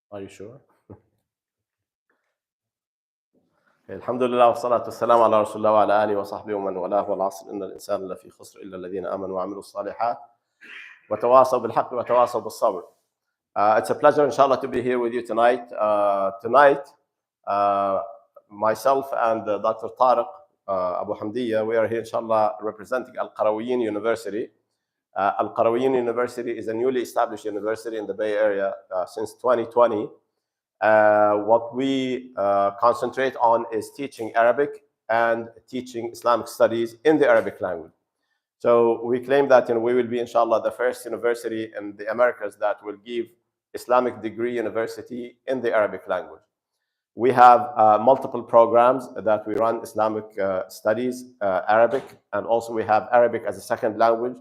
Are you sure? الحمد لله والصلاة والسلام على رسول الله وعلى آله وصحبه ومن والاه والعصر إن الإنسان لفي خسر إلا الذين آمنوا وعملوا الصالحات وتواصوا بالحق وتواصوا بالصبر. It's a pleasure, inshallah, to be here with you tonight. Uh, myself and Dr. Tariq Abu Hamdiya, we are here, inshallah, representing Al Qarawiyyin University. Al Qarawiyyin University is a newly established university in the Bay Area since 2020. What we concentrate on is teaching Arabic and teaching Islamic studies in the Arabic language. So we claim that we will be, inshallah, the first university in the Americas that will give Islamic degree university in the Arabic language. We have multiple programs that we run: Islamic studies, Arabic, and also we have Arabic as a second language.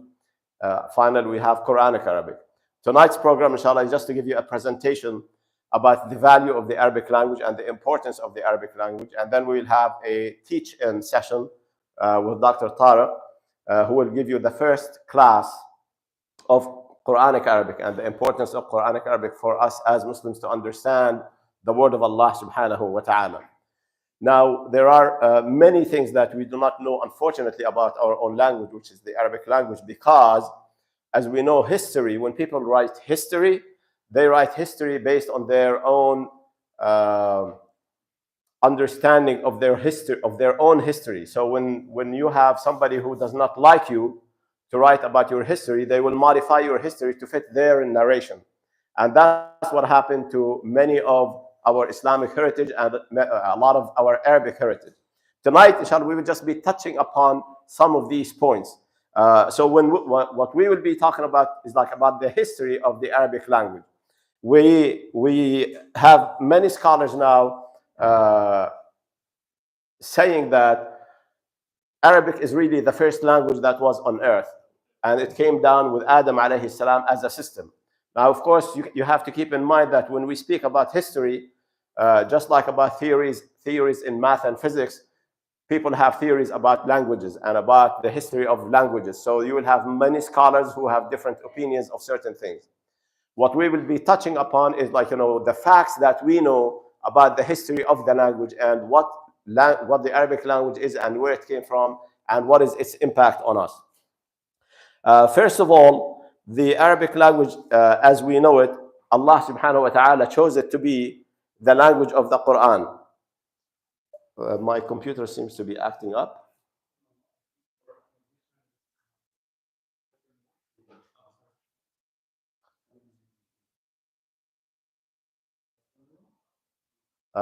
Finally, we have Quranic Arabic. Tonight's program, inshallah, is just to give you a presentation about the value of the Arabic language and the importance of the Arabic language. And then we will have a teach-in session with Dr. Tariq, who will give you the first class of Quranic Arabic and the importance of Quranic Arabic for us as Muslims to understand the word of Allah subhanahu wa ta'ala. Now, there are many things that we do not know, unfortunately, about our own language, which is the Arabic language, because as we know history, when people write history, they write history based on their own understanding of their history, of their own history. So when you have somebody who does not like you to write about your history, they will modify your history to fit their narration. And that's what happened to many of our Islamic heritage and a lot of our Arabic heritage. Tonight, inshallah, we will just be touching upon some of these points. So what we will be talking about is like about the history of the Arabic language. We have many scholars now saying that Arabic is really the first language that was on earth, and it came down with Adam alayhi salam as a system. Now, of course, you have to keep in mind that when we speak about history, just like about theories in math and physics, people have theories about languages and about the history of languages. So you will have many scholars who have different opinions of certain things. What we will be touching upon is the facts that we know about the history of the language and what the Arabic language is and where it came from and what is its impact on us. First of all, the Arabic language, as we know it, Allah subhanahu wa ta'ala chose it to be the language of the Quran. My computer seems to be acting up.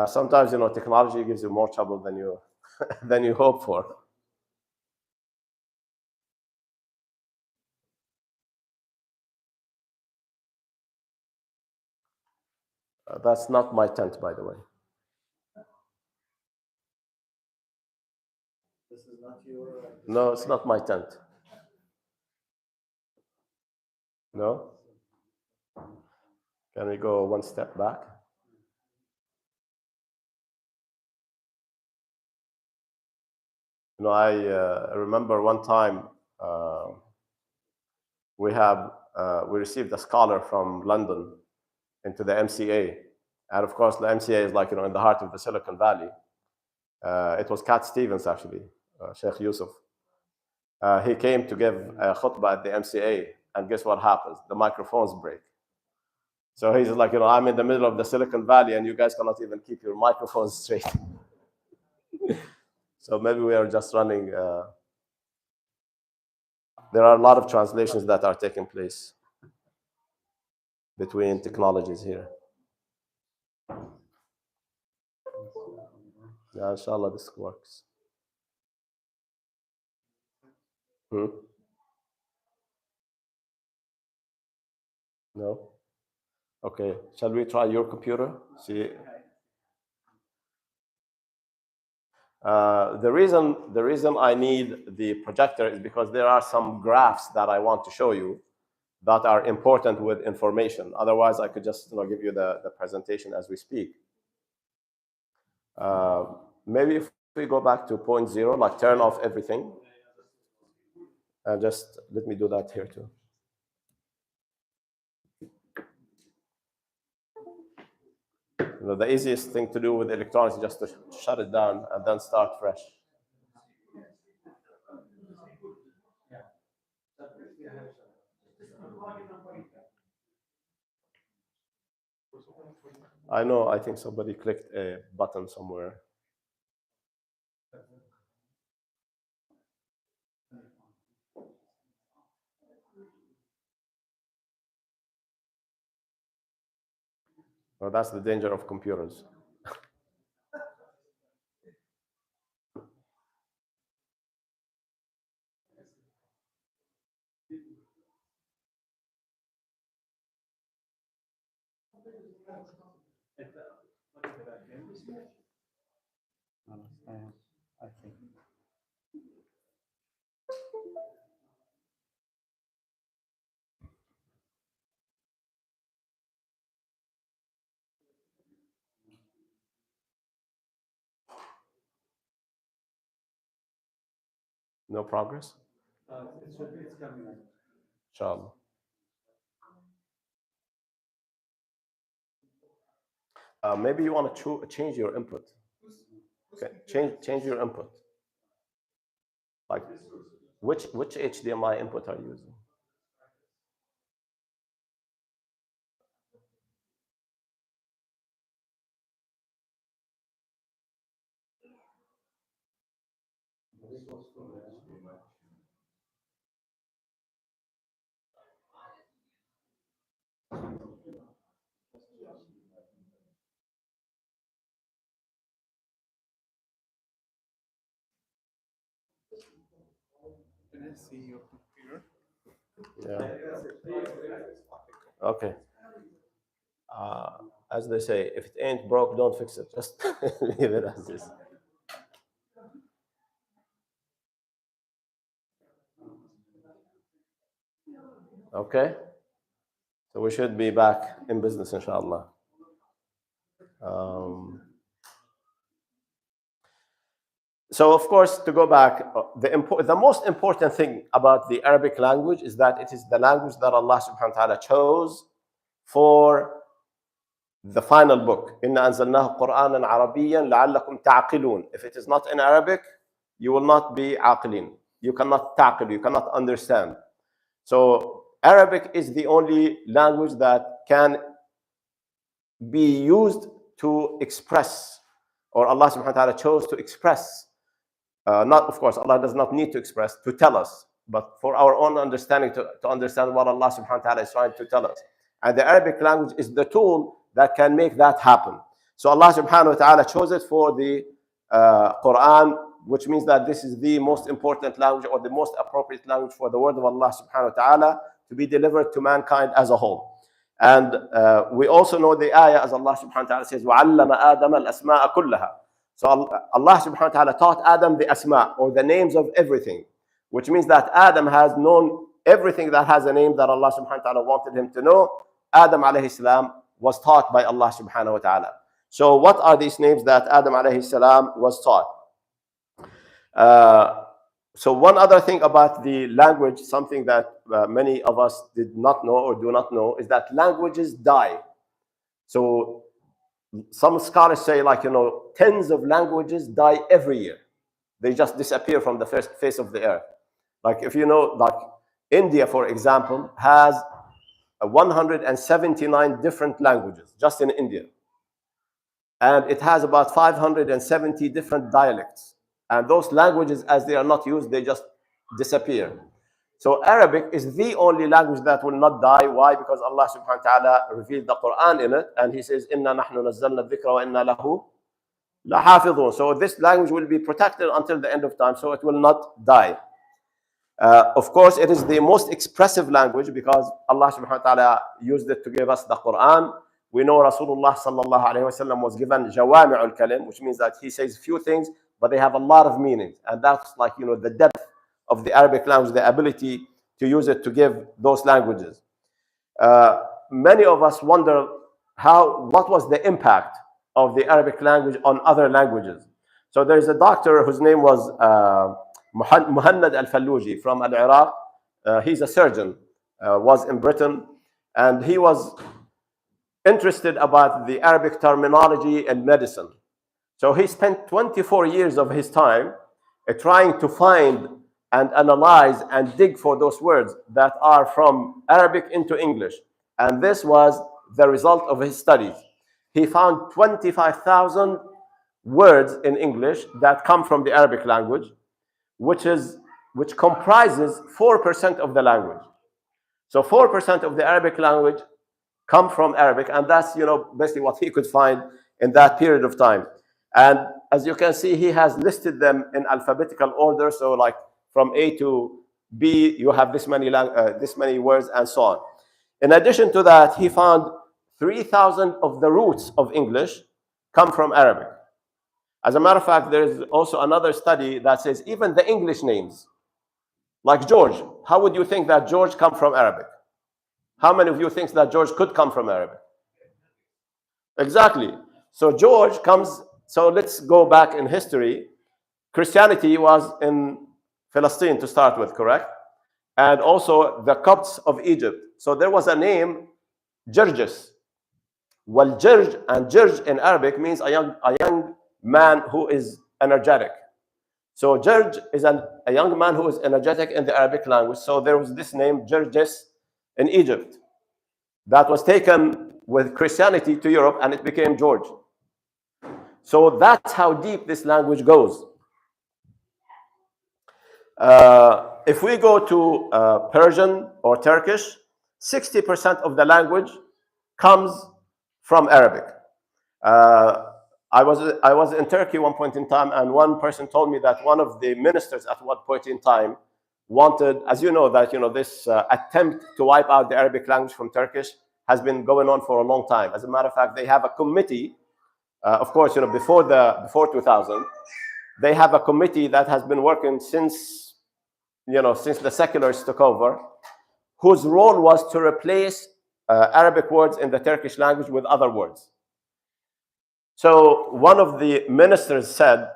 Sometimes, technology gives you more trouble than you than you hope for. That's not my tent, by the way. This is not your. No, it's not my tent. No. Can we go one step back? I remember one time we received a scholar from London into the MCA, and of course the MCA is in the heart of the Silicon Valley. It was Cat Stevens, actually, Sheikh Yusuf. He came to give a khutbah at the MCA, and guess what happens? The microphones break. So he's like, I'm in the middle of the Silicon Valley, and you guys cannot even keep your microphones straight. So maybe we are just running. There are a lot of translations that are taking place between technologies here. Yeah, inshallah, this works. No? Okay. Shall we try your computer? See. The reason I need the projector is because there are some graphs that I want to show you that are important with information. Otherwise, I could just give you the presentation as we speak. Maybe if we go back to point 0, like turn off everything. And just let me do that here too. The easiest thing to do with electronics is just to shut it down and then start fresh. I know, I think somebody clicked a button somewhere. Well, that's the danger of computers. I think. No progress? It's coming. Inshallah. Maybe you want to change your input. Okay, change your input. Like, which HDMI input are you using? Can I see your computer? Yeah. Okay. As they say, if it ain't broke, don't fix it. Just leave it as is. Okay. So we should be back in business, inshallah. So, of course, to go back, the most important thing about the Arabic language is that it is the language that Allah subhanahu wa ta'ala chose for the final book. إِنَّا أَنزَلْنَاهُ قُرْآنًا عَرَبِيًّا لَعَلَّكُمْ تَعْقِلُونَ. If it is not in Arabic, you will not be عاقلين. You cannot ta'qil, you cannot understand. So Arabic is the only language that can be used to express, or Allah subhanahu wa ta'ala chose to express. Not, of course, Allah does not need to express, to tell us, but for our own understanding, to understand what Allah subhanahu wa ta'ala is trying to tell us. And the Arabic language is the tool that can make that happen. So Allah subhanahu wa ta'ala chose it for the Quran, which means that this is the most important language or the most appropriate language for the word of Allah subhanahu wa ta'ala to be delivered to mankind as a whole. And we also know the ayah as Allah subhanahu wa ta'ala says, وَعَلَّمَ آدَمَ الْأَسْمَاءَ كُلَّهَا. So Allah subhanahu wa ta'ala taught Adam the asma, or the names of everything, which means that Adam has known everything that has a name that Allah subhanahu wa ta'ala wanted him to know. Adam alayhi salam was taught by Allah subhanahu wa ta'ala. So what are these names that Adam alayhi salam was taught? So one other thing about the language, something that many of us did not know or do not know, is that languages die. So some scholars say, like, tens of languages die every year. They just disappear from the face of the earth. Like, if you know, like India, for example, has 179 different languages just in India. And it has about 570 different dialects. And those languages, as they are not used, they just disappear. So Arabic is the only language that will not die. Why? Because Allah subhanahu wa ta'ala revealed the Quran in it, and He says, إِنَّا نَحْنُ نَزَّلْنَا الذِّكْرَ وَإِنَّا لَهُ لَحَافِظُونَ. So this language will be protected until the end of time, so it will not die. Of course, it is the most expressive language because Allah subhanahu wa ta'ala used it to give us the Quran. We know Rasulullah sallallahu alayhi wa sallam was given jawami'ul kalim, which means that he says few things, but they have a lot of meaning. And that's like, the depth of the Arabic language, the ability to use it to give those languages. Many of us wonder what was the impact of the Arabic language on other languages. So there's a doctor whose name was Muhannad al-Falluji from Al-Iraq. He's a surgeon, was in Britain, and he was interested about the Arabic terminology and medicine. So he spent 24 years of his time trying to find and analyze and dig for those words that are from Arabic into English. And this was the result of his studies. He found 25,000 words in English that come from the Arabic language, which comprises 4% of the language. So 4% of the Arabic language come from Arabic, and that's basically what he could find in that period of time. And as you can see, he has listed them in alphabetical order. So like from A to B, you have this many words and so on. In addition to that, he found 3,000 of the roots of English come from Arabic. As a matter of fact, there is also another study that says even the English names, like George, how would you think that George come from Arabic? How many of you think that George could come from Arabic? Exactly. So George comes, so let's go back in history. Christianity was in Palestine to start with, correct? And also the Copts of Egypt. So there was a name, Gerges. Well, Gerge, and Gerge in Arabic means a young man who is energetic. So Gerge is a young man who is energetic in the Arabic language. So there was this name, Gerges, in Egypt. That was taken with Christianity to Europe, and it became George. So that's how deep this language goes. If we go to Persian or Turkish, 60% of the language comes from Arabic. I was in Turkey one point in time, and one person told me that one of the ministers at one point in time wanted, as you know, that this attempt to wipe out the Arabic language from Turkish has been going on for a long time. As a matter of fact, they have a committee. Of course, before 2000, they have a committee that has been working since the secularists took over, whose role was to replace Arabic words in the Turkish language with other words. So one of the ministers said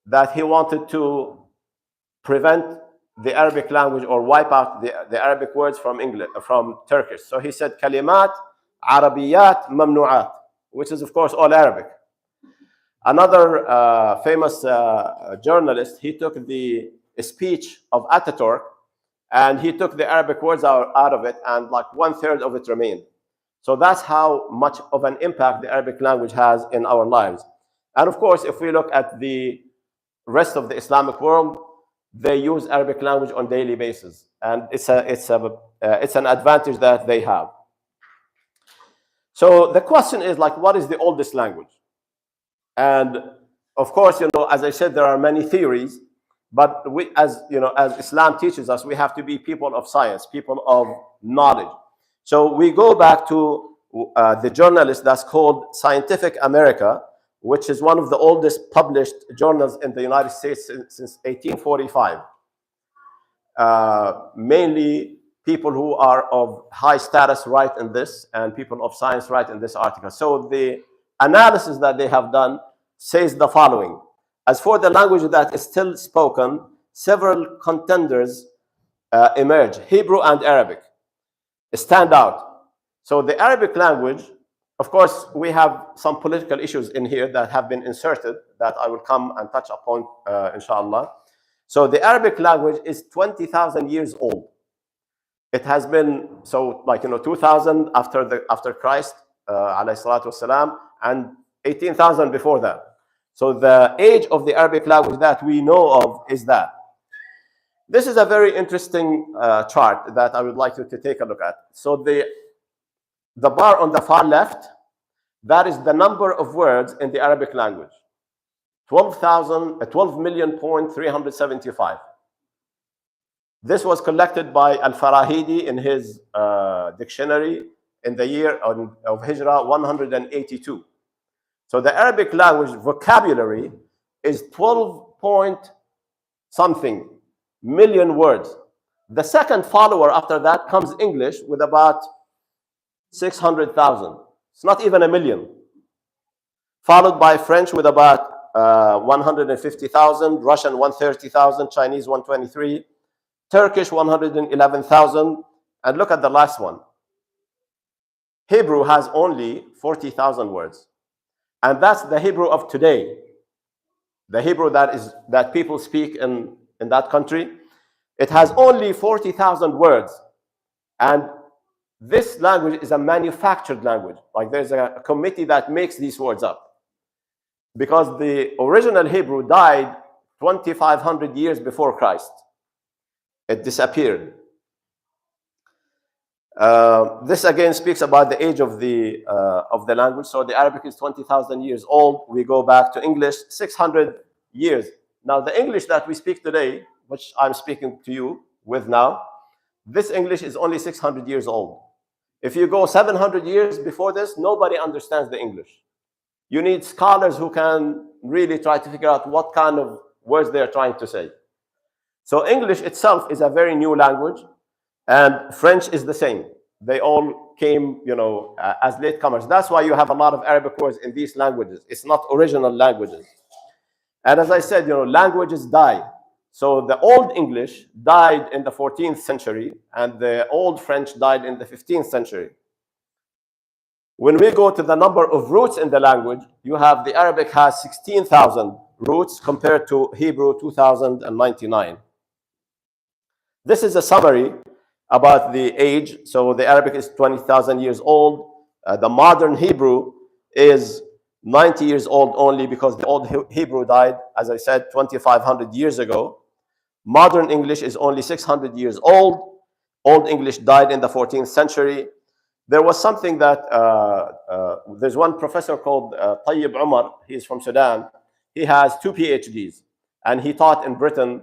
that he wanted to prevent the Arabic language or wipe out the Arabic words from Turkish. So he said kalimat arabiyat mamnu'at, which is of course all Arabic. Another famous journalist, he took the speech of Ataturk and he took the Arabic words out of it, and like 1/3 of it remained. So that's how much of an impact the Arabic language has in our lives. And of course, if we look at the rest of the Islamic world, they use Arabic language on a daily basis, and it's an advantage that they have. So the question is, like, what is the oldest language? And of course, as I said, there are many theories, but we, as Islam teaches us, we have to be people of science, people of knowledge. So we go back to the journalist that's called Scientific America, which is one of the oldest published journals in the United States since 1845. Mainly people who are of high status write in this, and people of science write in this article. So the analysis that they have done says the following. As for the language that is still spoken, several contenders emerge. Hebrew and Arabic stand out. So the Arabic language, of course, we have some political issues in here that have been inserted that I will come and touch upon, inshallah. So the Arabic language is 20,000 years old. It has been, 2000 after Christ, alayhi salatu wasalam, and 18,000 before that. So the age of the Arabic language that we know of is that. This is a very interesting chart that I would like you to take a look at. So the bar on the far left, that is the number of words in the Arabic language. 12,000,375. This was collected by Al-Farahidi in his dictionary in the year of Hijrah 182. So the Arabic language vocabulary is 12 point something million words. The second follower after that comes English with about 600,000. It's not even a million. Followed by French with about 150,000, Russian 130,000, Chinese 123, Turkish 111,000, and look at the last one. Hebrew has only 40,000 words. And that's the Hebrew of today. The Hebrew that people speak in that country, it has only 40,000 words. And this language is a manufactured language. Like there's a committee that makes these words up. Because the original Hebrew died 2,500 years before Christ. It disappeared. This again speaks about the age of the language. So the Arabic is 20,000 years old. We go back to English, 600 years. Now the English that we speak today, which I'm speaking to you with now, this English is only 600 years old. If you go 700 years before this, nobody understands the English. You need scholars who can really try to figure out what kind of words they're trying to say. So English itself is a very new language, and French is the same. They all came, as latecomers. That's why you have a lot of Arabic words in these languages. It's not original languages. And as I said, languages die. So the Old English died in the 14th century, and the Old French died in the 15th century. When we go to the number of roots in the language, you have the Arabic has 16,000 roots compared to Hebrew 2,099. This is a summary about the age. So the Arabic is 20,000 years old. The modern Hebrew is 90 years old only because the old Hebrew died, as I said, 2,500 years ago. Modern English is only 600 years old. Old English died in the 14th century. There was something that, there's one professor called Tayyib Umar. He's from Sudan. He has 2 PhDs, and he taught in Britain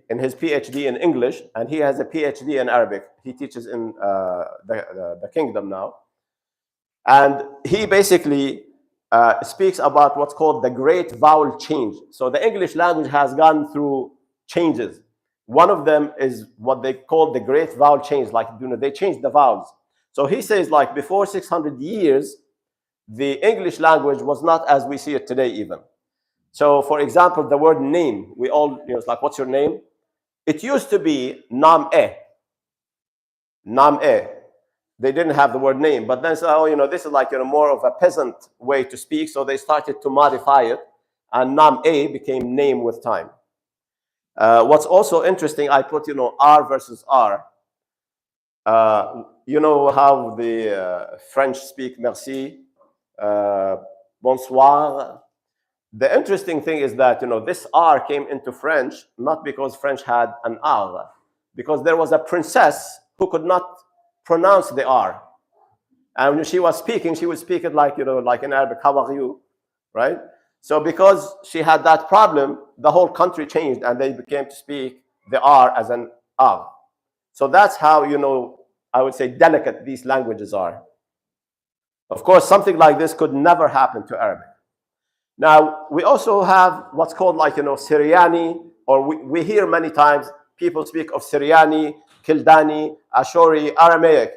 in his PhD in English, and he has a PhD in Arabic. He teaches in the kingdom now. And he basically speaks about what's called the great vowel change. So the English language has gone through changes. One of them is what they call the great vowel change, like they changed the vowels. So he says, like before 600 years, the English language was not as we see it today even. So for example, the word name, we all, it's like, what's your name? It used to be nam-e. Nam-e. They didn't have the word name, but then so, this is like, more of a peasant way to speak. So they started to modify it, and nam-e became name with time. What's also interesting, I put, R versus R. You know how the French speak merci, bonsoir. The interesting thing is that, this R came into French, not because French had an R, because there was a princess who could not pronounce the R. And when she was speaking, she would speak it like, like in Arabic, how are you, right? So because she had that problem, the whole country changed, and they became to speak the R as an R. So that's how, I would say delicate these languages are. Of course, something like this could never happen to Arabic. Now, we also have what's called like, Syriani, or we hear many times people speak of Syriani, Kildani, Ashuri, Aramaic.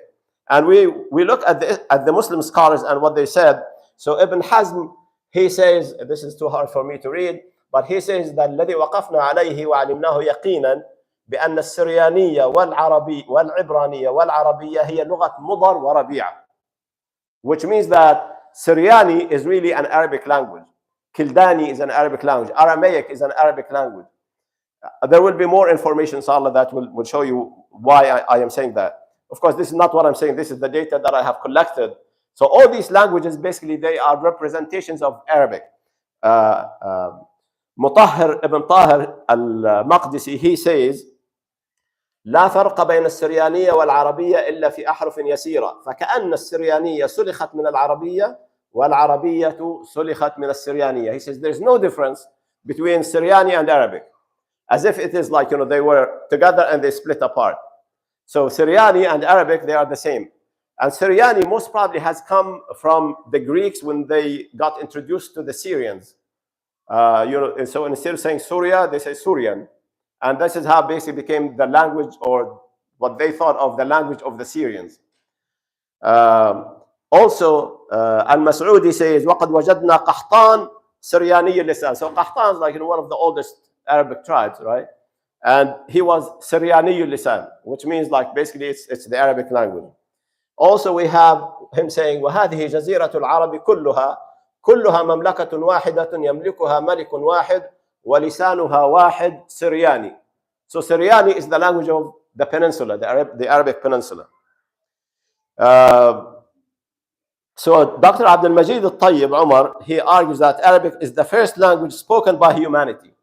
And we look at the Muslim scholars and what they said. So Ibn Hazm, he says, this is too hard for me to read, but he says that الذي وقفنا عليه وعلمناه يقينا بأن السريانية والعبرانية والعربية هي لغة مضر وربيع. Which means that Syriani is really an Arabic language. Kildani is an Arabic language. Aramaic is an Arabic language. There will be more information, inshallah, that will show you why I am saying that. Of course, this is not what I'm saying. This is the data that I have collected. So all these languages, basically, they are representations of Arabic. Mutahhir ibn Tahir al-Maqdisi, he says, لا فرق بين السريانية والعربية إلا في أحرف يسيرة فكأن السريانية سلخت من العربية والعربية سلخت من السريانية. He says there's no difference between Syriani and Arabic, as if it is like, they were together and they split apart. So Syriani and Arabic, they are the same. And Syriani most probably has come from the Greeks when they got introduced to the Syrians. So instead of saying Syria, they say Syrian. And this is how basically became the language, or what they thought of the language of the Syrians. Also, Al-Mas'udi says, وَقَدْ وَجَدْنَا قَحْطَانَ سِرْيَانِيَ اللِّسَانِ. So Qahtan is like one of the oldest Arabic tribes, right? And he was Syriani al-Lisan, which means like basically it's the Arabic language. Also, we have him saying, وَهَذِهِ جَزِيرَةُ الْعَرَبِ كُلُّهَا مَمْلَكَةٌ وَاحِدَةٌ يَمْلِكُهَا مَلِكٌ وَاحِدٌ وَلِسَانُهَا وَاحِدٌ Syriani. So Syriani is the language of the peninsula, the Arabic peninsula. So Dr. Abdul Majid al-Tayyib Umar, he argues that Arabic is the first language spoken by humanity,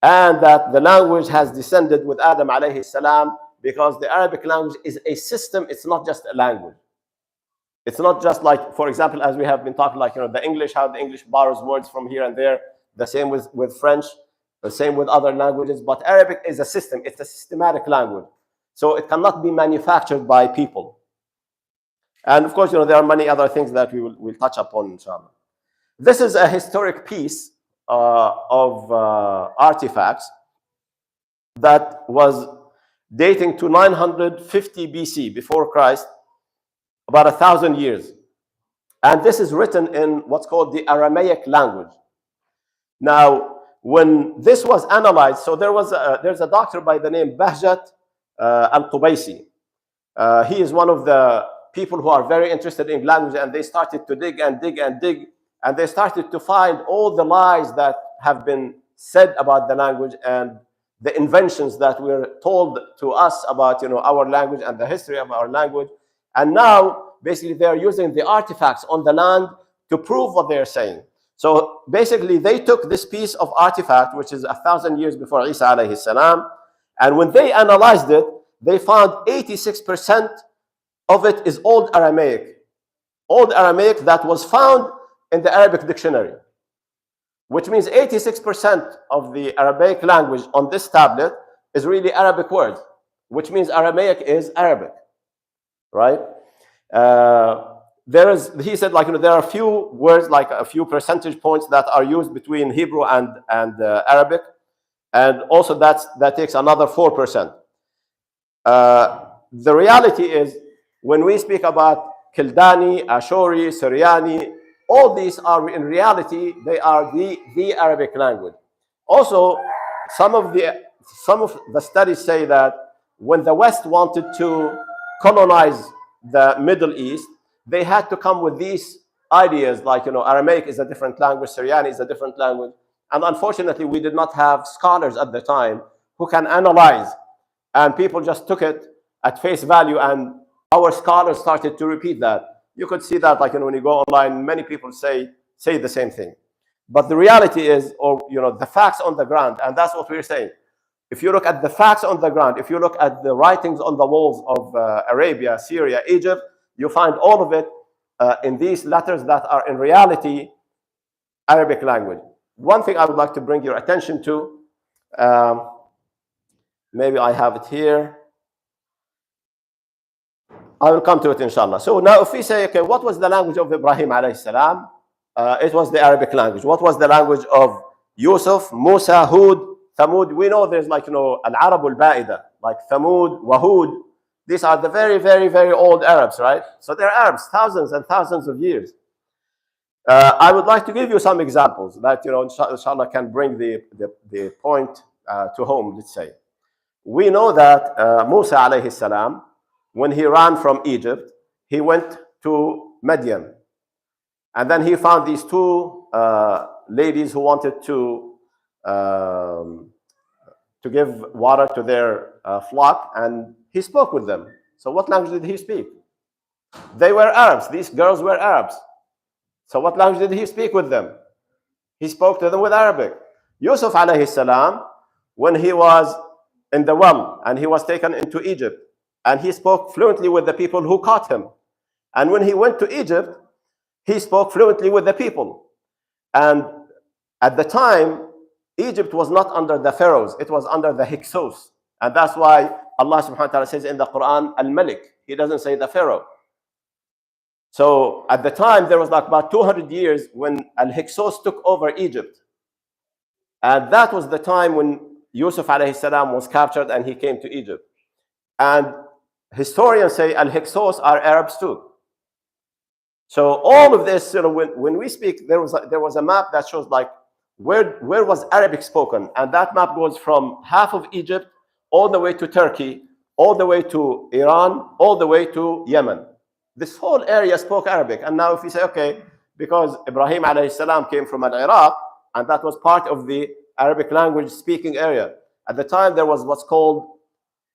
and that the language has descended with Adam alayhi salam, because the Arabic language is a system, it's not just a language. It's not just like, for example, as we have been talking, like, the English, how the English borrows words from here and there, the same with French, the same with other languages, but Arabic is a system, it's a systematic language. So it cannot be manufactured by people. And of course, there are many other things that we'll touch upon, inshallah. This is a historic piece of artifacts that was dating to 950 BC, before Christ, about 1,000 years. And this is written in what's called the Aramaic language. Now, when this was analyzed, so there's a doctor by the name Bahjat al-Qubaisi. He is one of the people who are very interested in language, and they started to dig and dig and dig, and they started to find all the lies that have been said about the language and the inventions that were told to us about our language and the history of our language. And now basically they are using the artifacts on the land to prove what they're saying. So basically they took this piece of artifact, which is 1,000 years before Isa alayhi salam, and when they analyzed it, they found 86% of it is Old Aramaic that was found in the Arabic dictionary, which means 86% of the Arabic language on this tablet is really Arabic words, which means Aramaic is Arabic, right? He said, there are a few words, like a few percentage points that are used between Hebrew and Arabic, and also that takes another 4%. The reality is, when we speak about Kildani, Ashuri, Syriani, all these are in reality, they are the Arabic language. Also, some of the studies say that when the West wanted to colonize the Middle East, they had to come with these ideas, like, Aramaic is a different language, Syriani is a different language. And unfortunately, we did not have scholars at the time who can analyze, and people just took it at face value, and our scholars started to repeat that. You could see that, when you go online, many people say the same thing. But the reality is, the facts on the ground, and that's what we're saying. If you look at the facts on the ground, if you look at the writings on the walls of Arabia, Syria, Egypt, you find all of it in these letters that are in reality Arabic language. One thing I would like to bring your attention to, maybe I have it here. I will come to it, inshallah. So now if we say, okay, what was the language of Ibrahim alayhi salam? It was the Arabic language. What was the language of Yusuf, Musa, Hud, Thamud? We know there's Al-Arab al-Ba'ida, like Thamud, Wahud. These are the very, very, very old Arabs, right? So they're Arabs, thousands and thousands of years. I would like to give you some examples that, inshallah, can bring the point to home, let's say. We know that Musa alayhi salam, when he ran from Egypt, he went to Midian. And then he found these two ladies who wanted to give water to their flock, and he spoke with them. So what language did he speak? They were Arabs. These girls were Arabs. So what language did he speak with them? He spoke to them with Arabic. Yusuf alayhi salam, when he was in the well and he was taken into Egypt, and he spoke fluently with the people who caught him. And when he went to Egypt, he spoke fluently with the people. And at the time, Egypt was not under the pharaohs, it was under the Hyksos. And that's why Allah subhanahu wa ta'ala says in the Quran, Al-Malik. He doesn't say the pharaoh. So at the time, there was about 200 years when Al-Hyksos took over Egypt. And that was the time when Yusuf alayhi salam was captured and he came to Egypt. And historians say Al-Hyksos are Arabs too. So all of this, when we speak, there was a map that shows where was Arabic spoken, and that map goes from half of Egypt all the way to Turkey, all the way to Iran, all the way to Yemen. This whole area spoke Arabic. And now if you say, okay, because Ibrahim alayhi salam came from Iraq, and that was part of the Arabic language speaking area. At the time, there was what's called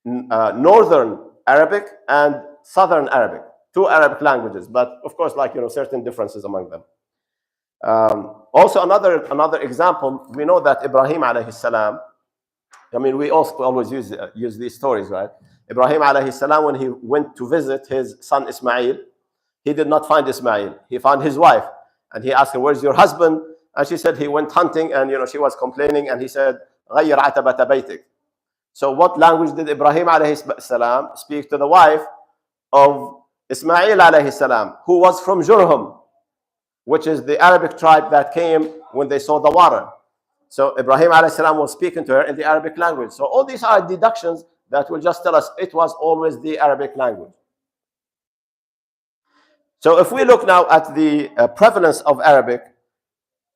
Northern Arabic and Southern Arabic, two Arabic languages, but of course, like, certain differences among them. Also, another example, we know that Ibrahim alayhi salam, I mean, we also always use these stories, right? Ibrahim alayhi salam, when he went to visit his son Ismail, he did not find Ismail. He found his wife, and he asked her, "Where's your husband?" And she said he went hunting, and she was complaining, and he said, "غير عتبة بيتك." So what language did Ibrahim alayhi salam speak to the wife of Ismail alayhi salam, who was from Jurhum, which is the Arabic tribe that came when they saw the water? So Ibrahim alayhi salam was speaking to her in the Arabic language. So all these are deductions that will just tell us it was always the Arabic language. So if we look now at the prevalence of Arabic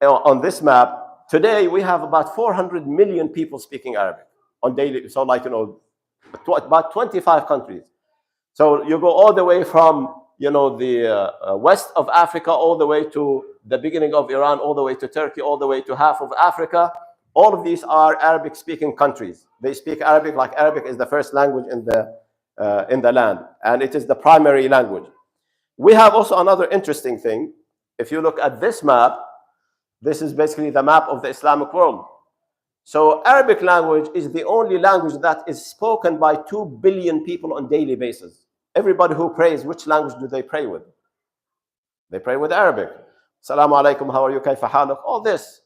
on this map, today we have about 400 million people speaking Arabic on daily. So like, about 25 countries. So you go all the way from, the west of Africa, all the way to the beginning of Iran, all the way to Turkey, all the way to half of Africa. All of these are Arabic-speaking countries. They speak Arabic, like Arabic is the first language in the land, and it is the primary language. We have also another interesting thing. If you look at this map, this is basically the map of the Islamic world. So Arabic language is the only language that is spoken by 2 billion people on a daily basis. Everybody who prays, which language do they pray with? They pray with Arabic. Assalamu alaikum, how are you, kayfa haluk? All this.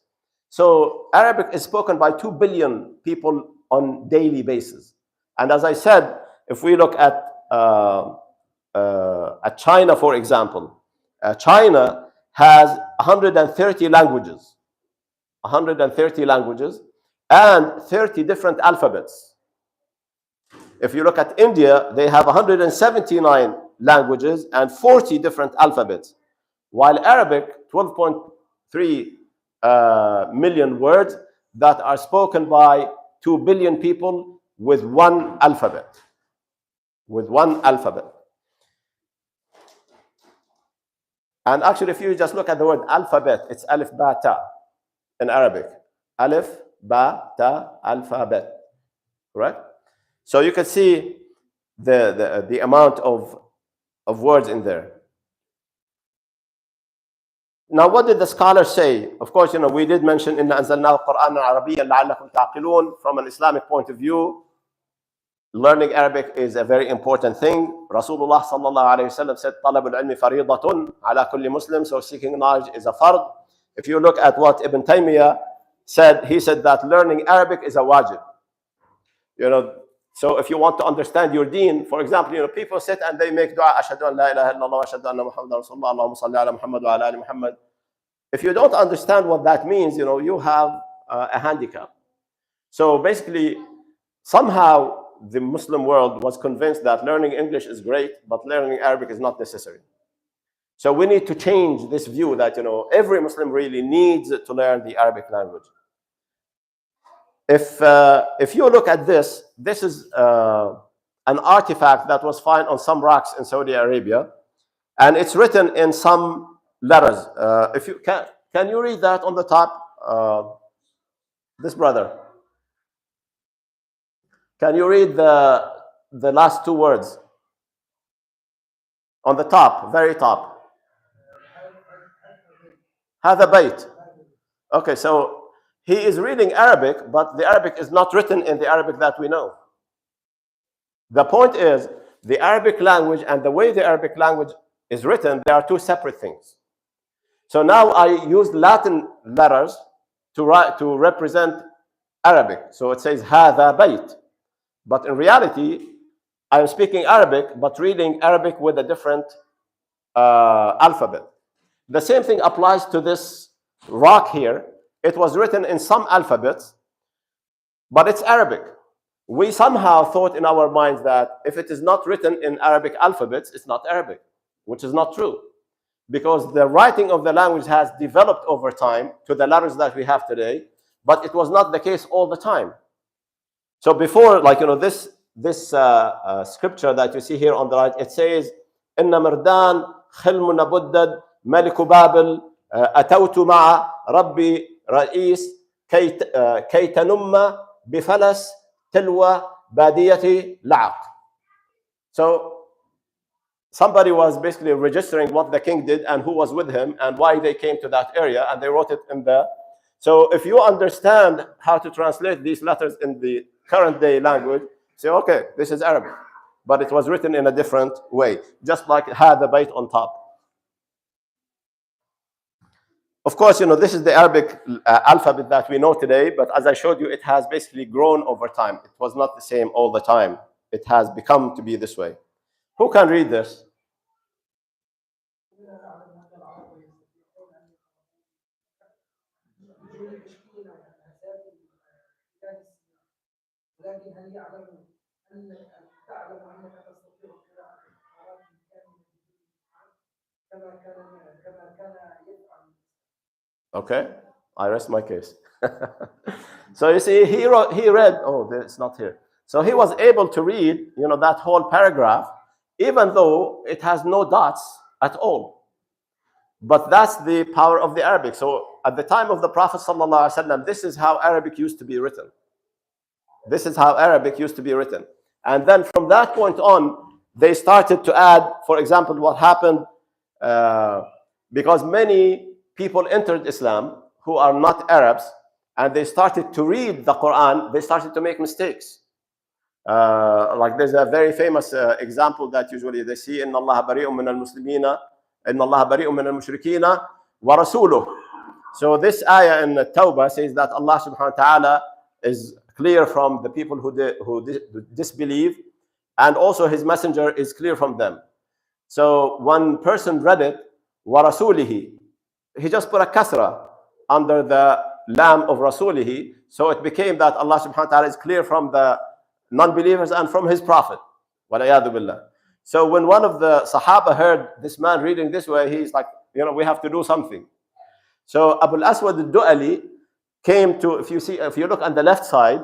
So Arabic is spoken by 2 billion people on daily basis. And as I said, if we look at China, for example, China has 130 languages. 130 languages and 30 different alphabets. If you look at India, they have 179 languages and 40 different alphabets, while Arabic, 12.3 million words that are spoken by 2 billion people with one alphabet. With one alphabet. And actually, if you just look at the word alphabet, it's alif, ba, ta in Arabic. Alif, ba, ta, alphabet. Correct? So you can see the amount of words in there. Now, what did the scholars say? Of course, we did mention إِنَّا أَنزَلْنَاهُ قُرْآنًا عَرَبِيًّا لَعَلَّكُمْ تَعْقِلُونَ. From an Islamic point of view, learning Arabic is a very important thing. Rasulullah sallallahu alayhi wa sallam said, طَلَبُ الْعِلْمِ فَرِيضَةٌ عَلَى كُلِّ مُسْلِمٍ. So seeking knowledge is a fard. If you look at what Ibn Taymiyyah said, he said that learning Arabic is a wajib. So if you want to understand your deen, for example, people sit and they make dua, ashhadu an la ilaha illallah, ashhadu anna Muhammadan Rasulullah, Allahumma salli ala Muhammad wa ala ali Muhammad. If you don't understand what that means, you have a handicap. So basically, somehow the Muslim world was convinced that learning English is great, but learning Arabic is not necessary. So we need to change this view that, every Muslim really needs to learn the Arabic language. If you look at this is an artifact that was found on some rocks in Saudi Arabia, and it's written in some letters. If you can you read that on the top, this brother? Can you read the last two words on the top, very top? هذا بيت. Okay, so he is reading Arabic, but the Arabic is not written in the Arabic that we know. The point is, the Arabic language and the way the Arabic language is written, they are two separate things. So now I used Latin letters to represent Arabic. So it says هذا بيت. But in reality, I am speaking Arabic, but reading Arabic with a different alphabet. The same thing applies to this rock here. It was written in some alphabets, but it's Arabic. We somehow thought in our minds that if it is not written in Arabic alphabets, it's not Arabic, which is not true. Because the writing of the language has developed over time to the letters that we have today, but it was not the case all the time. So before, this scripture that you see here on the right, it says إن مردان خلم نبدد ملك بابل أتوت مع ربي رئيس كي تنم بفلس تلو بادية لعق. So somebody was basically registering what the king did and who was with him and why they came to that area, and they wrote it in the. So if you understand how to translate these letters in the current day language, say, okay, this is Arabic, but it was written in a different way, just like it had the bait on top. Of course, this is the Arabic alphabet that we know today, but as I showed you, it has basically grown over time. It was not the same all the time. It has become to be this way. Who can read this? Okay, I rest my case. So you see, he read, oh, it's not here. So he was able to read, that whole paragraph, even though it has no dots at all. But that's the power of the Arabic. So at the time of the Prophet ﷺ, this is how Arabic used to be written. This is how Arabic used to be written. And then from that point on, they started to add, for example, what happened, because many people entered Islam who are not Arabs, and they started to read the Quran, they started to make mistakes. Like there's a very famous example that usually they see, إن الله بريء من المسلمين إن الله بريء من المشركين ورسوله. So this ayah in Tawbah says that Allah subhanahu wa ta'ala is clear from the people who disbelieve, and also his messenger is clear from them. So one person read it, وَرَسُولِهِ. He just put a kasra under the lam of Rasulihi, so it became that Allah subhanahu wa ta'ala is clear from the non-believers and from his prophet. وَلَيَادُ بِاللَّهِ. So when one of the Sahaba heard this man reading this way, he's like, we have to do something. So Abu al-Aswad al-Du'ali came to, if you look on the left side,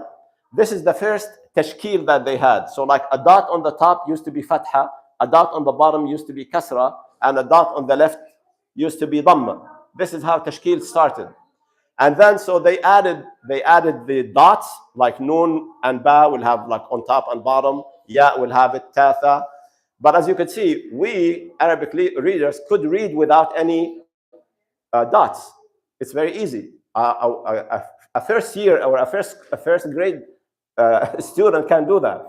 this is the first tashkil that they had. So like a dot on the top used to be fatha, a dot on the bottom used to be kasra, and a dot on the left used to be dhamma. This is how tashkil started. And then so they added the dots, like noon and ba will have like on top and bottom, ya will have it, tatha. But as you can see, we Arabic readers could read without any dots. It's very easy. A first year or a first grade student can do that.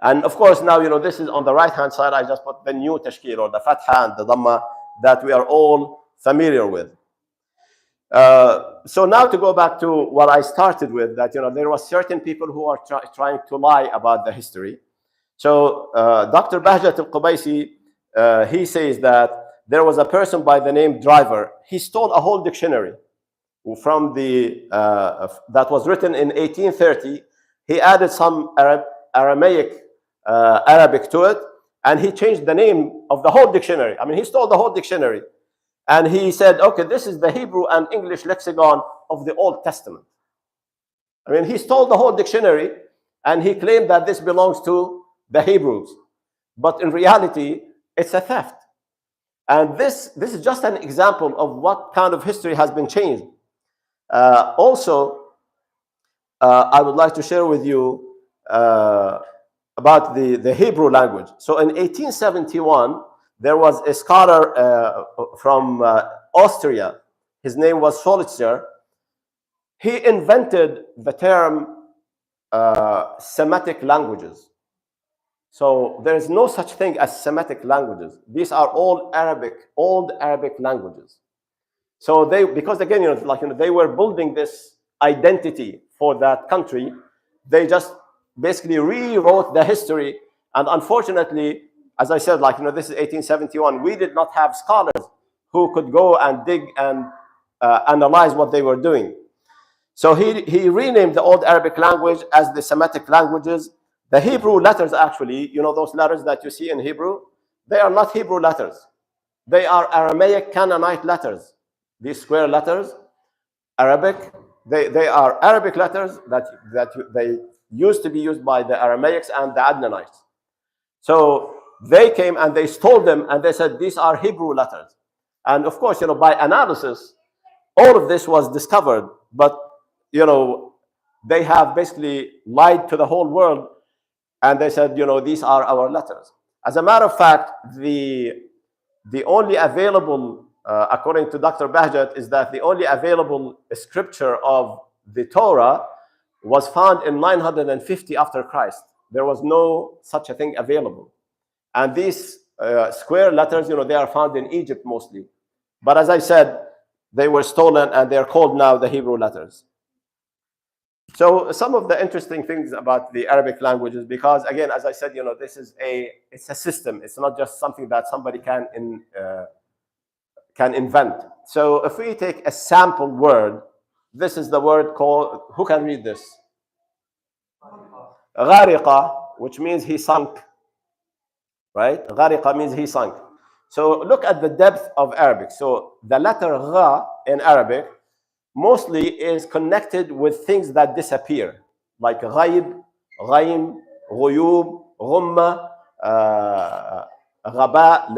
And of course now, this is on the right hand side, I just put the new tashkil or the fatha and the dhamma that we are all familiar with. So now to go back to what I started with, that there were certain people who are trying to lie about the history. So Dr. Bahjat al-Qubaisi, he says that there was a person by the name Driver. He stole a whole dictionary from that was written in 1830. He added some Aramaic Arabic to it, and he changed the name of the whole dictionary. I mean, he stole the whole dictionary. And he said, okay, this is the Hebrew and English lexicon of the Old Testament. I mean, he stole the whole dictionary, and he claimed that this belongs to the Hebrews. But in reality, it's a theft. And this is just an example of what kind of history has been changed. Also, I would like to share with you about the Hebrew language. So in 1871, there was a scholar from Austria. His name was Solitzer. He invented the term Semitic languages. So there is no such thing as Semitic languages. These are all old Arabic languages. So because again, they were building this identity for that country. They just basically rewrote the history, and unfortunately, as I said, this is 1871. We did not have scholars who could go and dig and analyze what they were doing. So he renamed the Old Arabic language as the Semitic languages. The Hebrew letters, actually, those letters that you see in Hebrew, they are not Hebrew letters. They are Aramaic Canaanite letters. These square letters, Arabic, they are Arabic letters that they used to be used by the Aramaics and the Adnanites. So They came and they stole them and they said these are Hebrew letters. And of course, by analysis, all of this was discovered. But they have basically lied to the whole world, and they said, these are our letters. As a matter of fact, the only available, according to Dr. Bahjat, is that the only available scripture of the Torah was found in 950 after Christ. There was no such a thing available. And these square letters, they are found in Egypt mostly. But as I said, they were stolen and they're called now the Hebrew letters. So some of the interesting things about the Arabic languages, because again, as I said, this is it's a system. It's not just something that somebody can invent. So if we take a sample word, this is the word called, who can read this? غارقة, which means he sunk. Right? غارقة means he sunk. So look at the depth of Arabic. So the letter gha in Arabic mostly is connected with things that disappear, like غيب, غيم, غيوب, غمة, غباء,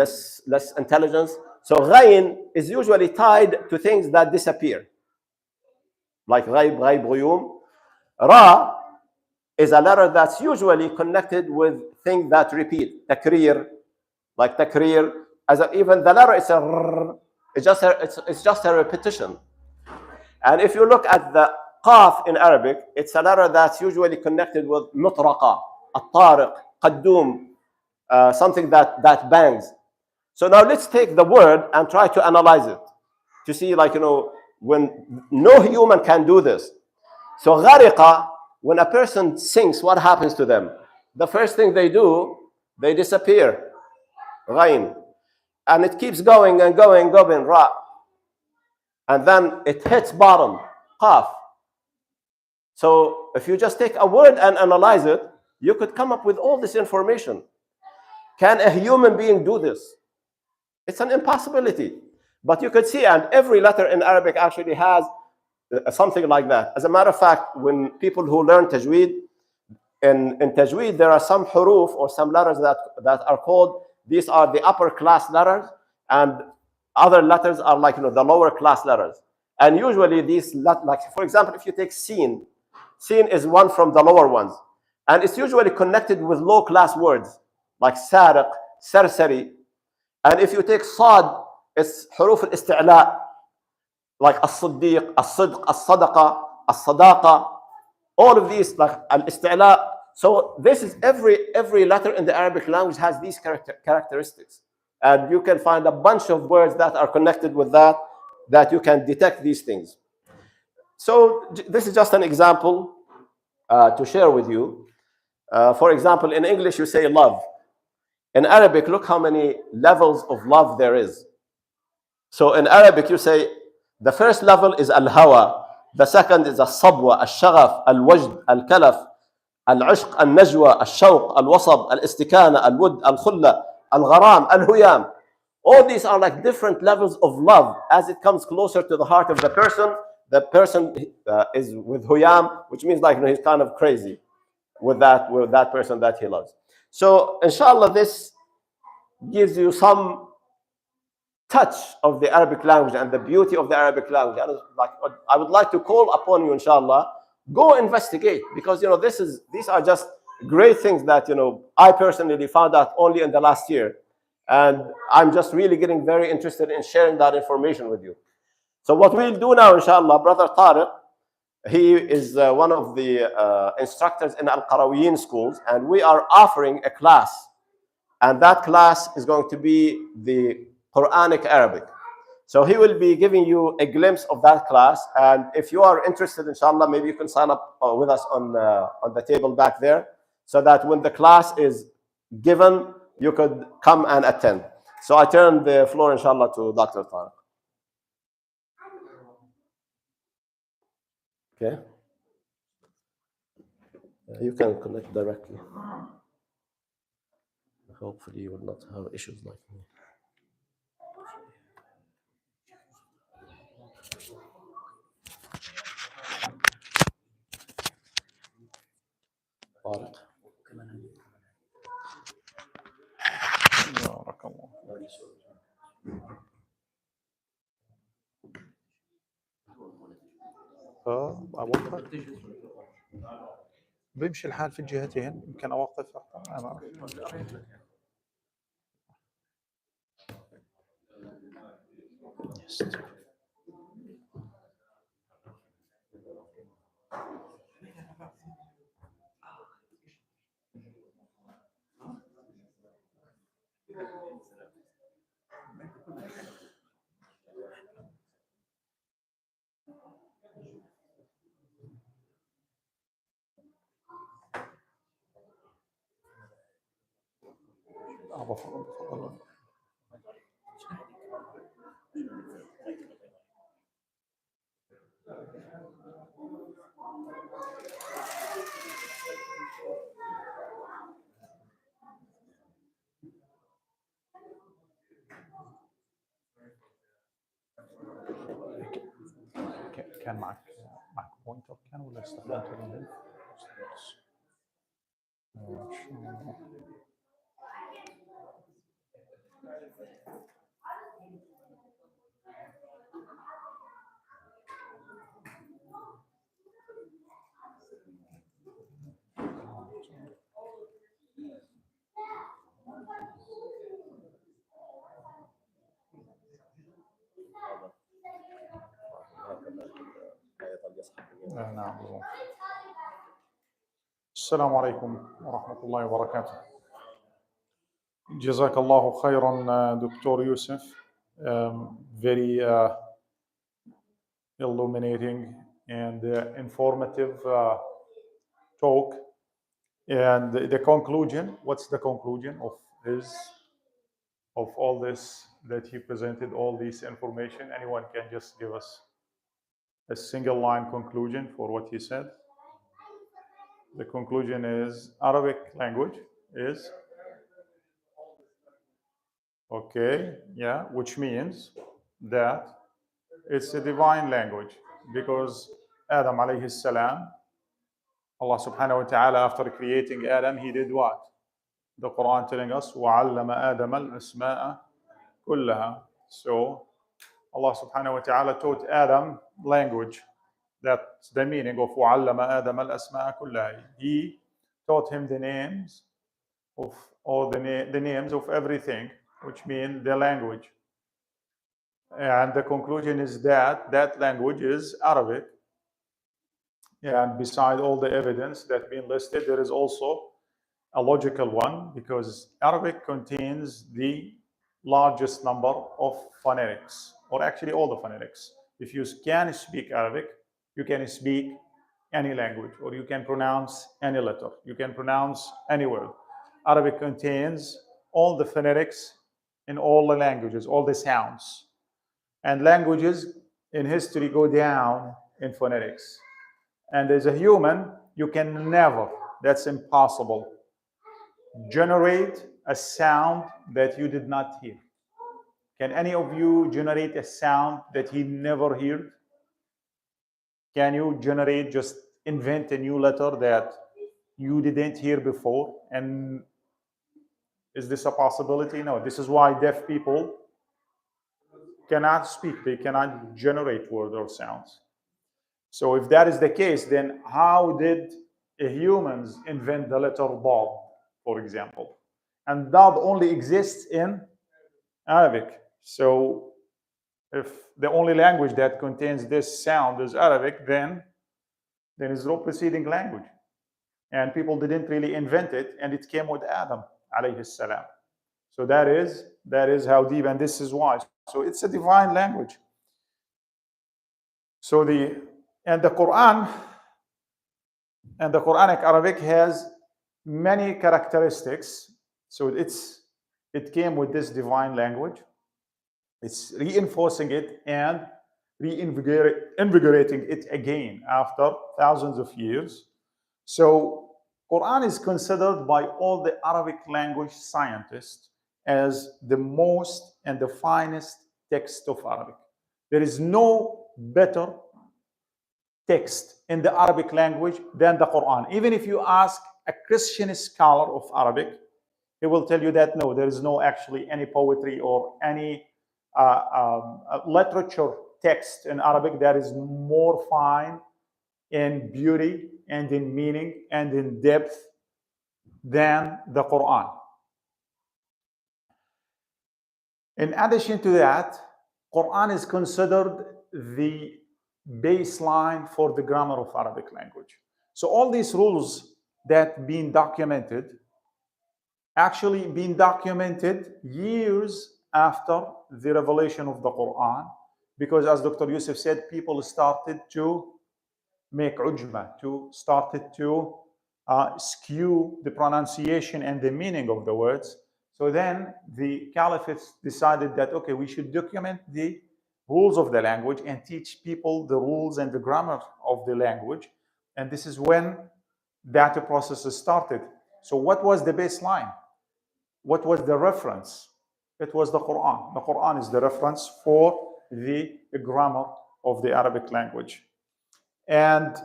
less intelligence. So غين is usually tied to things that disappear, like غيب, غيب, غيوم. Ra is a letter that's usually connected with things that repeat. Takrir, like takrir. Even the letter is it's just a repetition. And if you look at the qaf in Arabic, it's a letter that's usually connected with mutraqa, at-tariq, qaddum, something that bangs. So now let's take the word and try to analyze it to see, when no human can do this. So ghariqa, when a person sinks, what happens to them? The first thing they do, they disappear. Ghain. And it keeps going and going, ra. And then it hits bottom, qaf. So if you just take a word and analyze it, you could come up with all this information. Can a human being do this? It's an impossibility. But you could see, and every letter in Arabic actually has something like that. As a matter of fact, when people who learn tajweed, in tajweed, there are some huruf or some letters that are called, these are the upper class letters, and other letters are like, the lower class letters. And usually these, like, for example, if you take sin is one from the lower ones. And it's usually connected with low class words, like sariq, sarsari. And if you take sad, it's huruf al-isti'la, like as-siddiq, as-sidq, as-sadaqa, as-sadaqa. All of these, like al-isti'la. So this is every letter in the Arabic language has these characteristics. And you can find a bunch of words that are connected with that you can detect these things. So this is just an example to share with you. For example, in English, you say love. In Arabic, look how many levels of love there is. So in Arabic, you say the first level is al-hawa. The second is al-sabwa, al-shaghaf, al-wajd, al-kalaf, al-ishq, al-najwa, al-shawq, al-wasab, al-istikana, al-wud, al-khulla, al-gharam, al-huyam. All these are like different levels of love. As it comes closer to the heart of the person is with huyam, which means like he's kind of crazy with that person that he loves. So inshallah, this gives you some touch of the Arabic language and the beauty of the Arabic language. And I would like to call upon you, inshallah, go investigate, because these are just great things that I personally found out only in the last year, and I'm just really getting very interested in sharing that information with you. So what we'll do now, inshallah, Brother Tariq, he is one of the instructors in Al-Qarawiyyin schools, and we are offering a class, and that class is going to be the Quranic Arabic. So he will be giving you a glimpse of that class, and if you are interested, inshallah, maybe you can sign up with us on the table back there, so that when the class is given, you could come and attend. So I turn the floor, inshallah, to Dr. Tariq. Okay. You can connect directly. Hopefully you will not have issues like me. طارق. فأوقف بيمشي الحال في الجهتين، يمكن أوقف أحسن، ما أعرف. بفضل. كان معك بوينتر كان ولا استخدمته من نعم. السلام عليكم ورحمة الله وبركاته. جزاك الله خيرا دكتور يوسف. Very illuminating and informative talk. And the conclusion, what's the conclusion of all this that he presented, all this information? Anyone can just give us a single line conclusion for what he said. The conclusion is Arabic language is okay, yeah, which means that it's a divine language because Adam alayhi salam, Allah subhanahu wa ta'ala, after creating Adam, he did what? The Quran telling us وَعَلَّمَ آدَمَ الْأَسْمَاءَ كُلَّهَا. So Allah subhanahu wa ta'ala taught Adam language. That's the meaning of وَعَلَّمَ آدَمَ الْأَسْمَاءَ كُلَّهَا. He taught him the names of all the names of everything, which mean the language. And the conclusion is that that language is Arabic. And beside all the evidence that's been listed, there is also a logical one, because Arabic contains the largest number of phonetics, or actually all the phonetics. If you can speak Arabic, you can speak any language, or you can pronounce any letter, you can pronounce any word. Arabic contains all the phonetics in all the languages, all the sounds. And languages in history go down in phonetics. And as a human, you can never, that's impossible, generate a sound that you did not hear. Can any of you generate a sound that he never heard? Can you generate, just invent a new letter that you didn't hear before? And is this a possibility? No. This is why deaf people cannot speak. They cannot generate words or sounds. So if that is the case, then how did humans invent the letter Dad, for example? And Dad only exists in Arabic. So if the only language that contains this sound is Arabic, then there is no preceding language. And people didn't really invent it, and it came with Adam, alayhi salam. So that is how deep, and this is why. So it's a divine language. So the Quran and the Quranic Arabic has many characteristics. So it came with this divine language. It's reinforcing it and reinvigorating it again after thousands of years. So Quran is considered by all the Arabic language scientists as the most and the finest text of Arabic. There is no better text in the Arabic language than the Quran. Even if you ask a Christian scholar of Arabic, he will tell you that no, there is no actually any poetry or any literature text in Arabic that is more fine in beauty and in meaning and in depth than the Quran. In addition to that, Quran is considered the baseline for the grammar of Arabic language. So all these rules that been documented, actually been documented years after the revelation of the Quran, because as Dr. Yusuf said, people started to make ujma, started to skew the pronunciation and the meaning of the words. So then the caliphates decided that, okay, we should document the rules of the language and teach people the rules and the grammar of the language. And this is when data processes started. So what was the baseline? What was the reference? It was the Quran. The Quran is the reference for the grammar of the Arabic language. And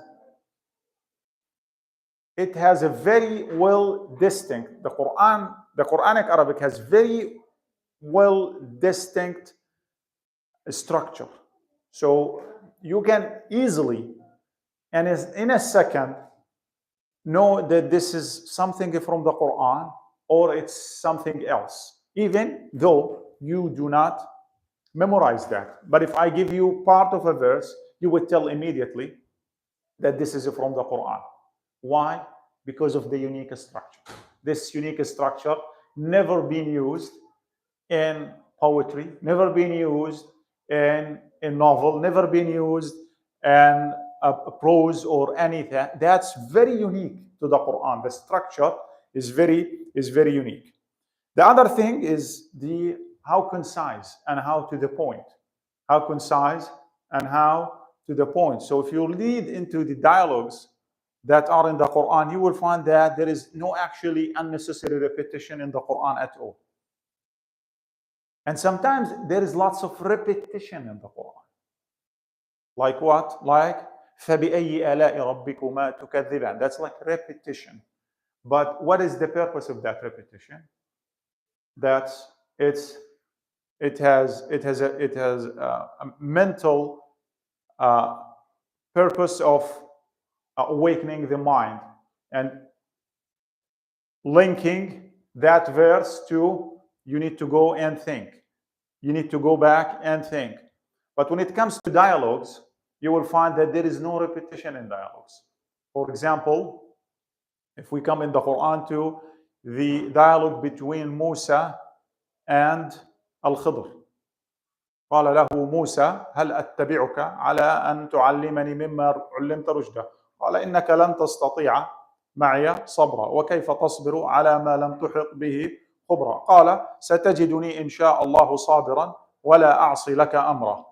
it has a very well distinct, the Quranic Arabic has very well distinct structure. So you can easily, and in a second, know that this is something from the Quran or it's something else, even though you do not memorize that. But if I give you part of a verse, you would tell immediately that this is from the Quran. Why? Because of the unique structure. This unique structure never been used in poetry, never been used in a novel, never been used in a prose or anything. That's very unique to the Quran. The structure is very unique. The other thing is the how concise and how to the point. How concise and how to the point. So if you read into the dialogues that are in the Quran, you will find that there is no actually unnecessary repetition in the Quran at all. And sometimes there is lots of repetition in the Quran. Like what? Like فَبِأَيِّ آلَاءِ رَبِّكُمَا تُكَذِّبَانِ. That's like repetition. But what is the purpose of that repetition? That it has a mental purpose of awakening the mind and linking that verse to you need to go and think. You need to go back and think. But when it comes to dialogues, you will find that there is no repetition in dialogues. For example, if we come in the Quran to the dialogue between Musa and Al-Khidr. قال له موسى هل أتبعك على أن تعلمني مما علمت رشدا قال إنك لن تستطيع معي صبرا وكيف تصبر على ما لم تحط به خبرا قال ستجدني إن شاء الله صابرا ولا أعصي لك أمرا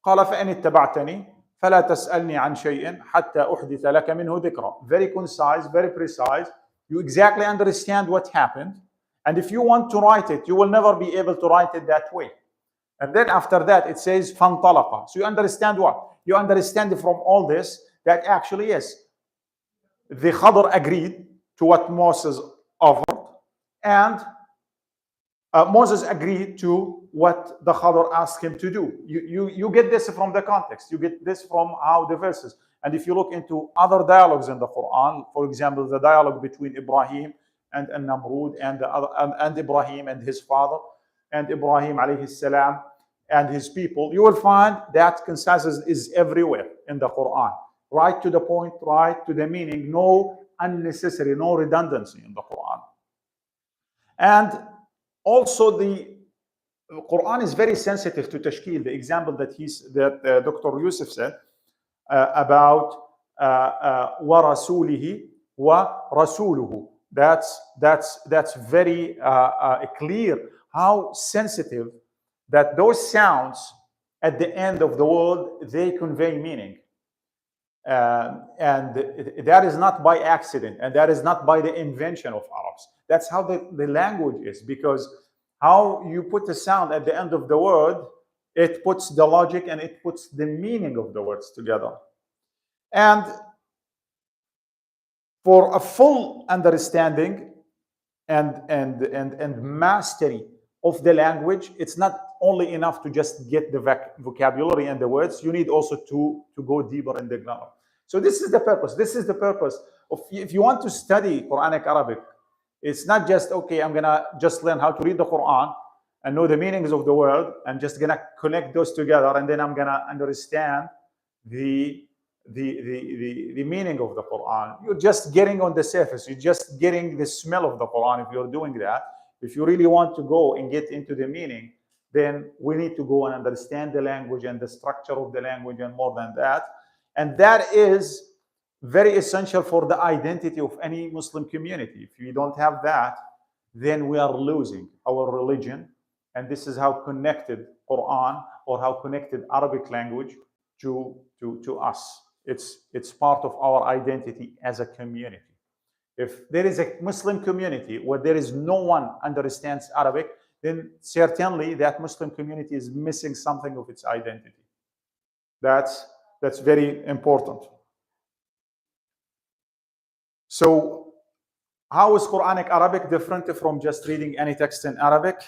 قال فإن اتبعتني فلا تسألني عن شيء حتى أحدث لك منه ذكرا. Very concise, very precise. You exactly understand what happened. And if you want to write it, you will never be able to write it that way. And then after that, it says فَانْطَلَقَ. So you understand what? You understand from all this that actually, yes, the Khadr agreed to what Moses offered, and Moses agreed to what the Khadr asked him to do. You get this from the context. You get this from how the verses. And if you look into other dialogues in the Quran, for example, the dialogue between Ibrahim and Namrud and Ibrahim and his father, and Ibrahim alayhi salam and his people, you will find that consensus is everywhere in the Quran. Right to the point, right to the meaning, no unnecessary, no redundancy in the Quran. And also the Quran is very sensitive to tashkil, the example that Dr. Yusuf said about وَرَسُولِهِ وَرَسُولُهُ. That's very clear how sensitive that those sounds at the end of the word, they convey meaning. And that is not by accident, and that is not by the invention of Arabs. That's how the language is, because how you put a sound at the end of the word, it puts the logic and it puts the meaning of the words together. And for a full understanding, and mastery of the language. It's not only enough to just get the vocabulary and the words. You need also to go deeper in the grammar. So this is the purpose. This is the purpose of, if you want to study Quranic Arabic, it's not just, okay, I'm gonna just learn how to read the Quran and know the meanings of the word and just gonna connect those together, and then I'm gonna understand the meaning of the Quran. You're just getting on the surface. You're just getting the smell of the Quran if you're doing that. If you really want to go and get into the meaning, then we need to go and understand the language and the structure of the language and more than that. And that is very essential for the identity of any Muslim community. If we don't have that, then we are losing our religion. And this is how connected Quran or how connected Arabic language to us. It's part of our identity as a community. If there is a Muslim community where there is no one understands Arabic, then certainly that Muslim community is missing something of its identity. That's very important. So how is Quranic Arabic different from just reading any text in Arabic?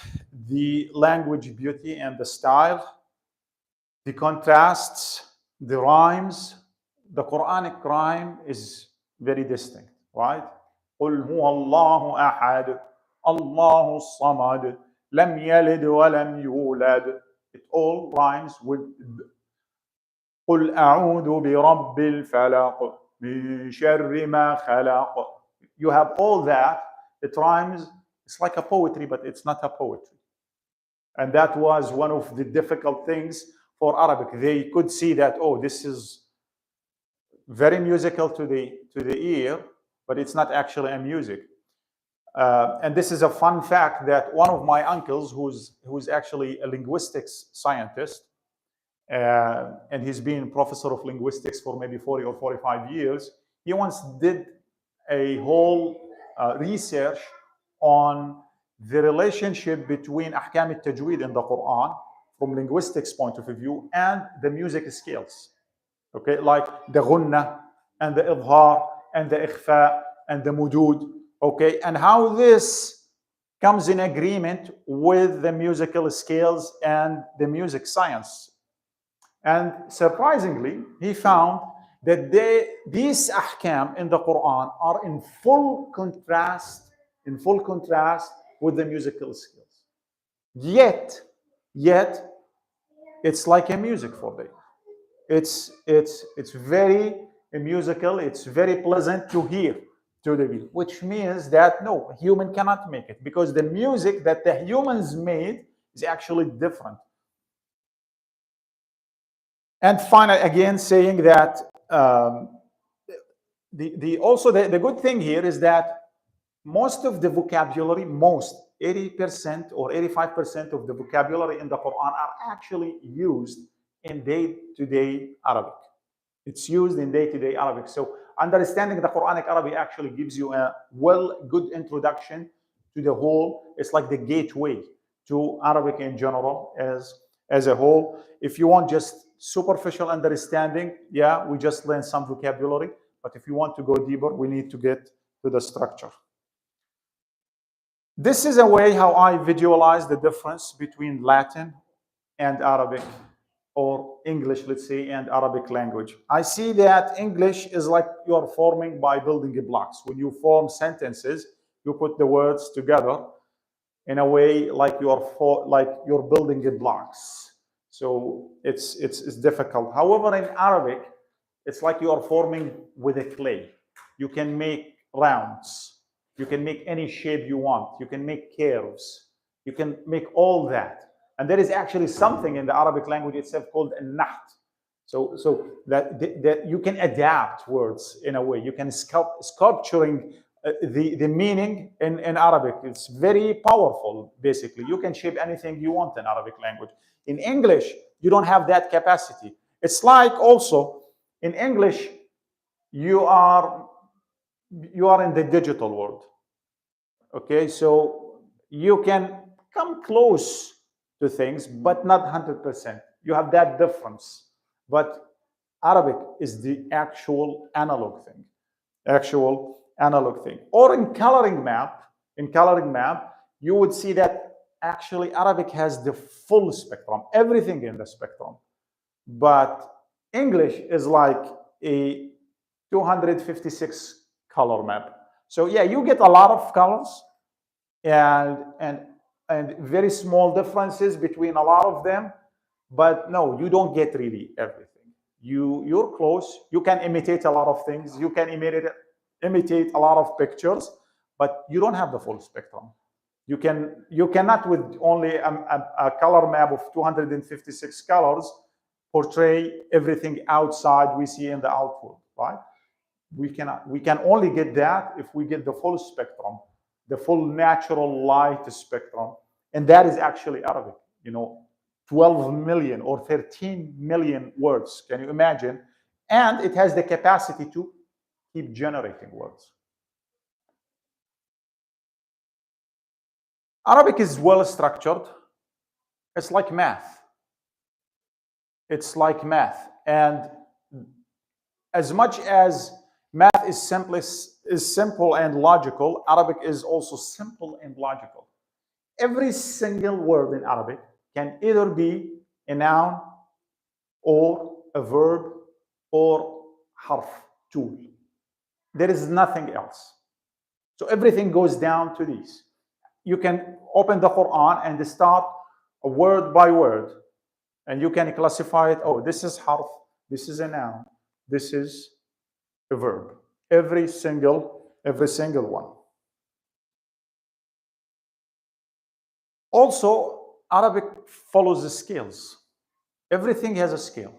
The language beauty and the style, the contrasts, the rhymes. The Quranic rhyme is very distinct, right? قُلْ هُوَ اللَّهُ أَحَدٌ اللَّهُ الصَّمَدُ لَمْ يَلِدْ وَلَمْ يُولَدْ. It all rhymes with قُلْ أَعُوذُ بِرَبِّ الْفَلَقِ مِنْ شَرِّ مَا خَلَقَ. You have all that. It rhymes. It's like a poetry, but it's not a poetry. And that was one of the difficult things for Arabic. They could see that, oh, this is very musical to the ear, but it's not actually a music. And this is a fun fact that one of my uncles, who's actually a linguistics scientist, and he's been professor of linguistics for maybe 40 or 45 years, he once did a whole research on the relationship between ahkam al-tajweed in the Quran from linguistics point of view and the music scales. Okay, like the ghunna and the idhar and the ikhfa and the mudud. Okay, and how this comes in agreement with the musical scales and the music science. And surprisingly, he found that these ahkam in the Quran are in full contrast with the musical scales. Yet, it's like a music for them. It's very musical. It's very pleasant to hear to the beat, which means that no, human cannot make it, because the music that the humans made is actually different. And finally, again, saying that the good thing here is that most of the vocabulary, 80% or 85% of the vocabulary in the Quran are actually used in day-to-day Arabic. It's used in day-to-day Arabic. So understanding the Quranic Arabic actually gives you a good introduction to the whole. It's like the gateway to Arabic in general as a whole. If you want just superficial understanding, yeah, we just learn some vocabulary. But if you want to go deeper, we need to get to the structure. This is a way how I visualize the difference between Latin and Arabic, or English, let's say, and Arabic language. I see that English is like you're forming by building blocks. When you form sentences, you put the words together in a way like you're building blocks. So it's difficult. However, in Arabic, it's like you are forming with a clay. You can make rounds. You can make any shape you want. You can make curves. You can make all that. And there is actually something in the Arabic language itself called an-naht. So that you can adapt words in a way. You can sculpturing the meaning in Arabic. It's very powerful, basically. You can shape anything you want in Arabic language. In English, you don't have that capacity. It's like also in English, you are in the digital world. Okay, so you can come close to things, but not 100%. You have that difference. But Arabic is the actual analog thing. Or in coloring map, in coloring map, you would see that actually Arabic has the full spectrum, everything in the spectrum. But English is like a 256 color map. So yeah, you get a lot of colors and very small differences between a lot of them, but no, you don't get really everything. You're close. You can imitate a lot of things. You can imitate a lot of pictures, but you don't have the full spectrum. You cannot with only a color map of 256 colors portray everything outside we see in the outward, right? We cannot. We can only get that if we get the full spectrum, the full natural light spectrum, and that is actually Arabic. 12 million or 13 million words. Can you imagine? And it has the capacity to keep generating words. Arabic is well structured. It's like math. It's like math. And as much as math is simple and logical, Arabic is also simple and logical. Every single word in Arabic can either be a noun or a verb or harf, tool. There is nothing else. So everything goes down to these. You can open the Quran and start a word by word, and you can classify it. Oh, this is harf, this is a noun, this is a verb. Every single one. Also, Arabic follows the scales. Everything has a scale.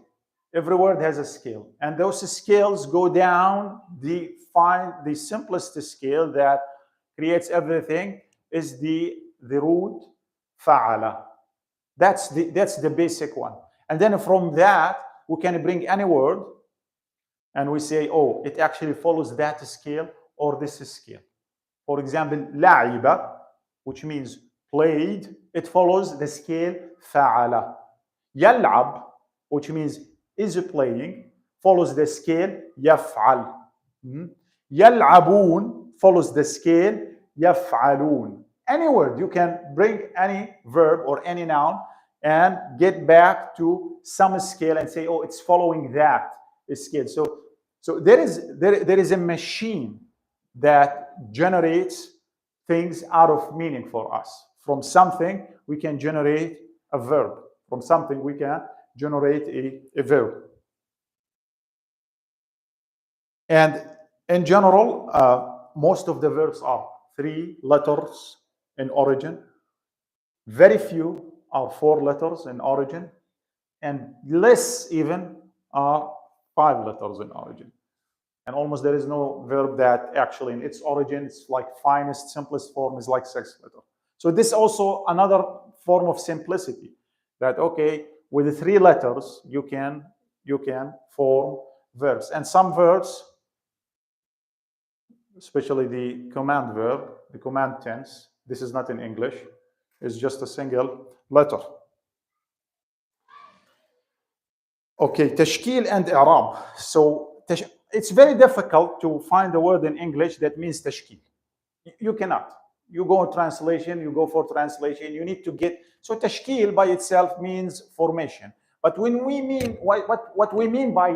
Every word has a scale. And those scales go down. Find the simplest scale that creates everything is the root fa'ala. That's the basic one. And then from that, we can bring any word and we say, oh, it actually follows that scale or this scale. For example, la'iba, which means played, it follows the scale fa'ala. Yal'ab, which means is playing, follows the scale yaf'al. Yal'abun follows the scale yaf'alun. Any word, you can bring any verb or any noun and get back to some scale and say, oh, it's following that scale. So there is a machine that generates things out of meaning for us. From something, we can generate a verb. From something, we can generate a verb. And in general, most of the verbs are 3 letters in origin. Very few are 4 letters in origin. And less even are 5 letters in origin. And almost there is no verb that actually in its origin, it's like finest, simplest form is like 6 letters. So this is also another form of simplicity that, okay, with the 3 letters, you can form verbs. And some verbs, especially the command verb, the command tense, this is not in English, it's just a single letter. Okay, tashkil and i'rab. So it's very difficult to find a word in English that means tashkil. You cannot. You go on translation, you go for translation, you need to get, so tashkil by itself means formation. But when we mean, what we mean by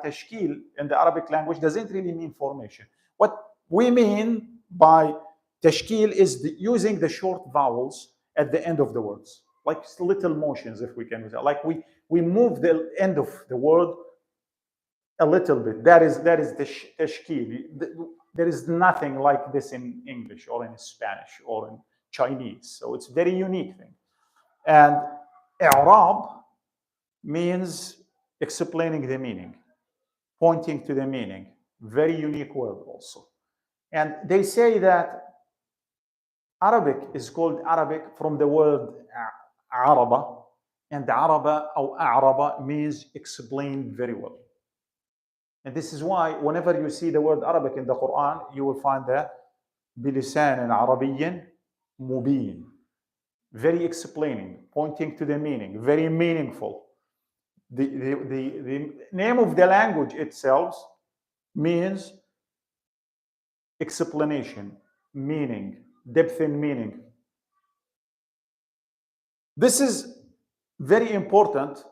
tashkil in the Arabic language doesn't really mean formation. What we mean by tashkil is using the short vowels at the end of the words, like little motions, if we can use it. Like we move the end of the word a little bit. That is the tashkil. There is nothing like this in English or in Spanish or in Chinese. So it's a very unique thing. And i'rab means explaining the meaning, pointing to the meaning. Very unique word also. And they say that Arabic is called Arabic from the word araba, and araba or a'raba means explained very well. And this is why whenever you see the word Arabic in the Quran, you will find that بِلِسَانٍ عَرَبِيٍّ مُبِينٍ. Very explaining, pointing to the meaning, very meaningful. The name of the language itself means explanation, meaning, depth in meaning. This is very important,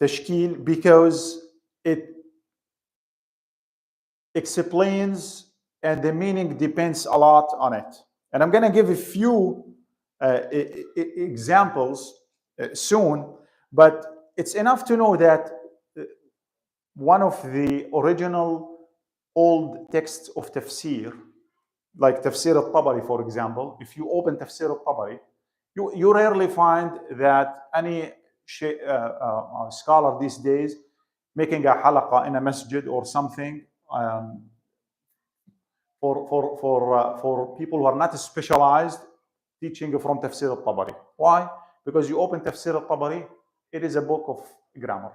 tashkil, because it explains and the meaning depends a lot on it. And I'm going to give a few examples soon, but it's enough to know that one of the original old texts of tafsir, like Tafsir al-Tabari, for example, if you open Tafsir al-Tabari, you rarely find that any scholar these days making a halaqa in a masjid or something for people who are not specialized teaching from Tafsir al-Tabari. Why? Because you open Tafsir al-Tabari, it is a book of grammar.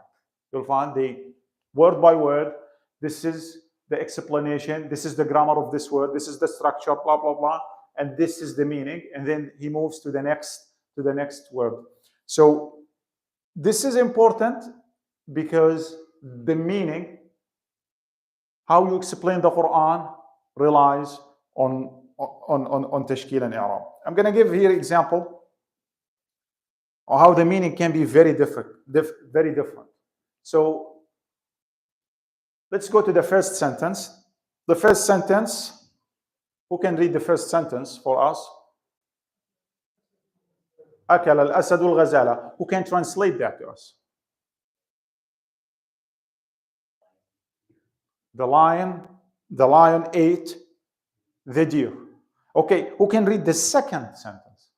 You'll find the word by word, this is the explanation, this is the grammar of this word, this is the structure, blah, blah, blah, and this is the meaning, and then he moves to the next word. So this is important because the meaning, how you explain the Quran, relies on tashkil and i'rab. I'm going to give here example of how the meaning can be very different. So let's go to the first sentence. The first sentence, who can read the first sentence for us? أكل الأسد الغزالة. Who can translate that to us? The lion ate the deer. Okay, who can read the second sentence?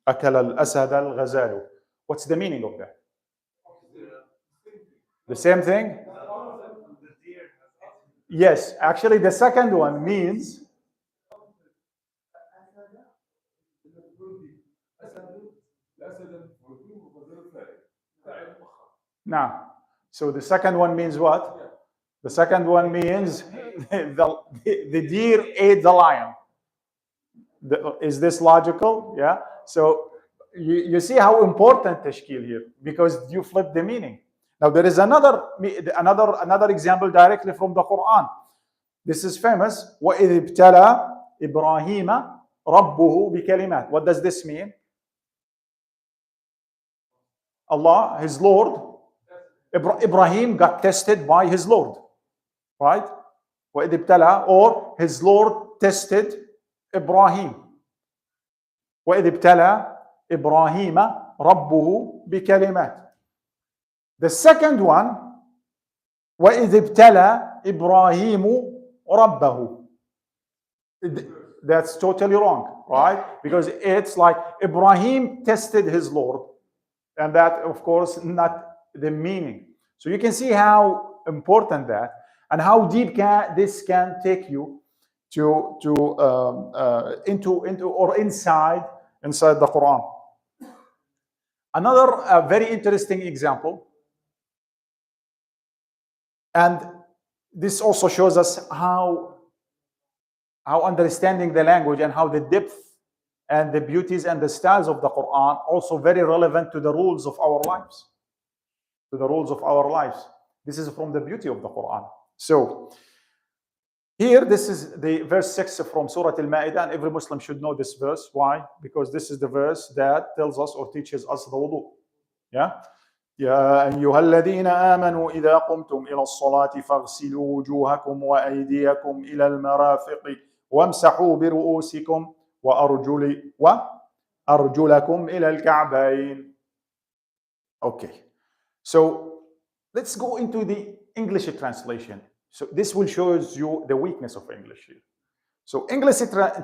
أكل الأسد الغزال. What's the meaning of that? The same thing? Yes, actually the second one means now. So the second one means what? The second one means the deer ate the lion. Is this logical? Yeah. So you see how important tashkil here, because you flip the meaning. Now there is another example directly from the Quran. This is famous. وَإِذِ ابْتَلَى إِبْرَاهِيمَ رَبُّهُ بِكَلِمَاتٍ. What does this mean? Allah, his Lord, Ibrahim got tested by his Lord, right? وَإِذِ ابْتَلَى, or his Lord tested Ibrahim. وَإِذِ ابْتَلَى إِبْرَاهِيمَ رَبُّهُ بِكَلِمَاتٍ. The second one, وَإِذِ ابْتَلَى إِبْرَاهِيمُ رَبَّهُ. That's totally wrong, right? Because it's like Ibrahim tested his Lord, and that, of course, not the meaning. So you can see how important that, and how deep this can take you into or inside the Quran. Another very interesting example, and this also shows us how understanding the language and how the depth and the beauties and the styles of the Quran also very relevant to the rules of our lives. This is from the beauty of the Quran. So here, this is the verse 6 from Surah Al-Ma'idah, and every Muslim should know this verse. Why? Because this is the verse that tells us or teaches us the wudu. Yeah? يا أيها الذين آمنوا إذا قمتم إلى الصلاة فاغسلوا وجوهكم وأيديكم إلى المرافق وامسحوا برؤوسكم وأرجلكم إلى الكعبين. Okay. So let's go into the English translation. So this will show you the weakness of English here. So English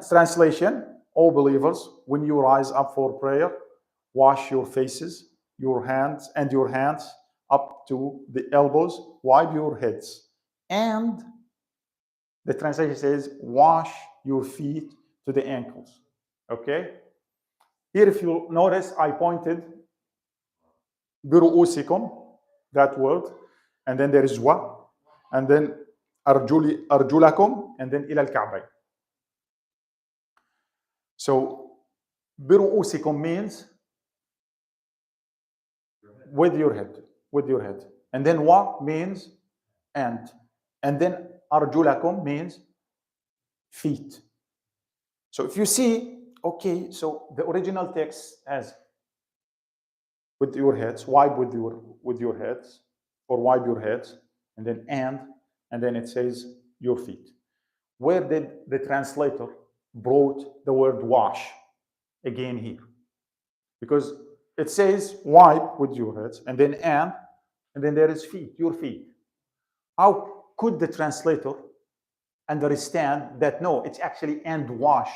translation, all believers, when you rise up for prayer, wash your faces, your hands up to the elbows, wipe your heads. And the translation says, wash your feet to the ankles. Okay? Here, if you notice, I pointed برؤوسكم, that word, and then there is wa, and then أرجلكم, and then إلى الكعبين. So برؤوسكم means with your head, and then wa means and then أرجلكم means feet. So if you see, okay, so the original text has with your heads, wipe with your heads, or wipe your heads, and then it says your feet. Where did the translator brought the word wash again here? Because it says wipe with your heads, and then there is feet, your feet. How could the translator understand that no, it's actually and wash,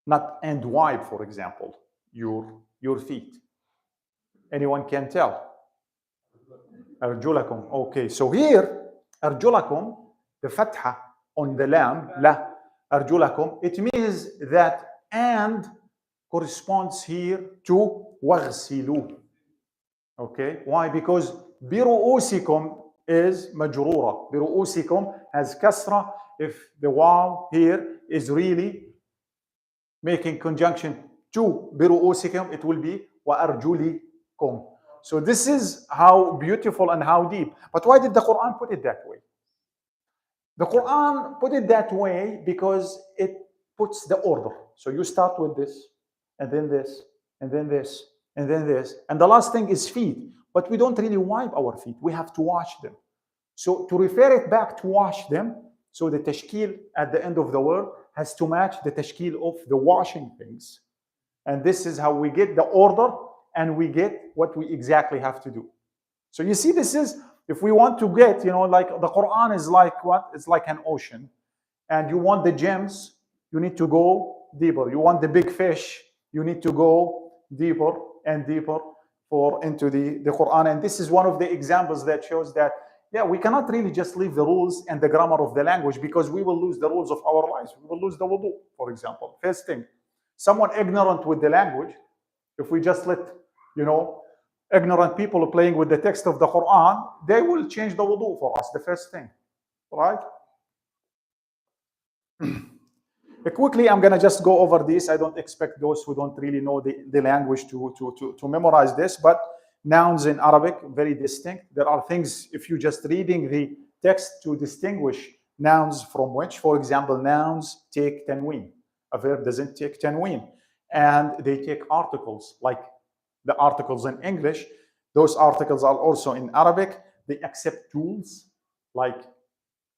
not and wipe, for example, your feet? Anyone can tell? Arjulakum. Okay, so here, arjulakum, the fatha on the lam, la, arjulakum, it means that and corresponds here to waghsilu. Okay, why? Because biru'usikum is majrura. Biru'usikum has kasra. If the waw here is really making conjunction to biru'usikum, it will be wa arjulikum. So this is how beautiful and how deep. But why did the Quran put it that way? The Quran put it that way because it puts the order. So you start with this, and then this, and then this, and then this. And the last thing is feet. But we don't really wipe our feet. We have to wash them. So to refer it back to wash them, so the tashkil at the end of the word has to match the tashkil of the washing things. And this is how we get the order and we get what we exactly have to do. So you see, this is, if we want to get, like the Quran is like what? It's like an ocean. And you want the gems, you need to go deeper. You want the big fish, you need to go deeper and deeper into the Quran. And this is one of the examples that shows that, yeah, we cannot really just leave the rules and the grammar of the language, because we will lose the rules of our lives. We will lose the wudu, for example. First thing, someone ignorant with the language, if we just let, ignorant people playing with the text of the Quran, they will change the wudu for us, the first thing, right? Quickly, I'm going to just go over this. I don't expect those who don't really know the language to memorize this, but nouns in Arabic, very distinct. There are things, if you're just reading the text, to distinguish nouns from which. For example, nouns take tanween. A verb doesn't take tanween. And they take articles, like the articles in English. Those articles are also in Arabic. They accept tools, like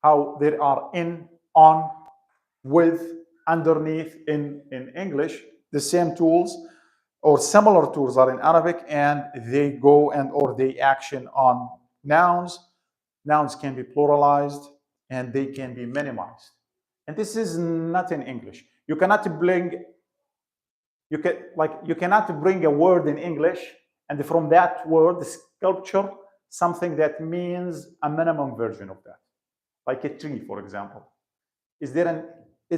how there are in, on, with, underneath in English. The same tools or similar tools are in Arabic, and they go or they action on nouns. Nouns can be pluralized and they can be minimized. And this is not in English. You cannot bring a word in English and from that word sculpture something that means a minimum version of that, like a tree, for example. Is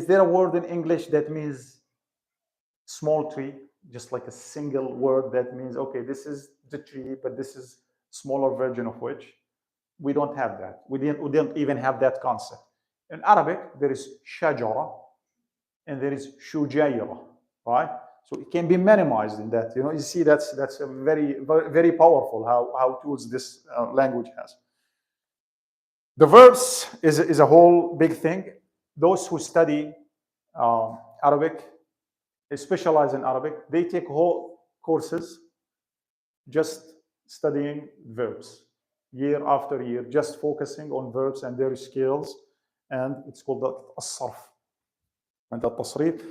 there a word in English that means small tree, just like a single word that means, okay, this is the tree, but this is smaller version of which? We don't have that. We didn't even have that concept. In Arabic, there is shajara and there is shujayra, right? So it can be minimized in that. You see, that's a very, very powerful how tools this language has. The verbs is a whole big thing. Those who study Arabic, they specialize in Arabic, they take whole courses just studying verbs, year after year, just focusing on verbs and their skills. And it's called the as-sarf and the tasrif.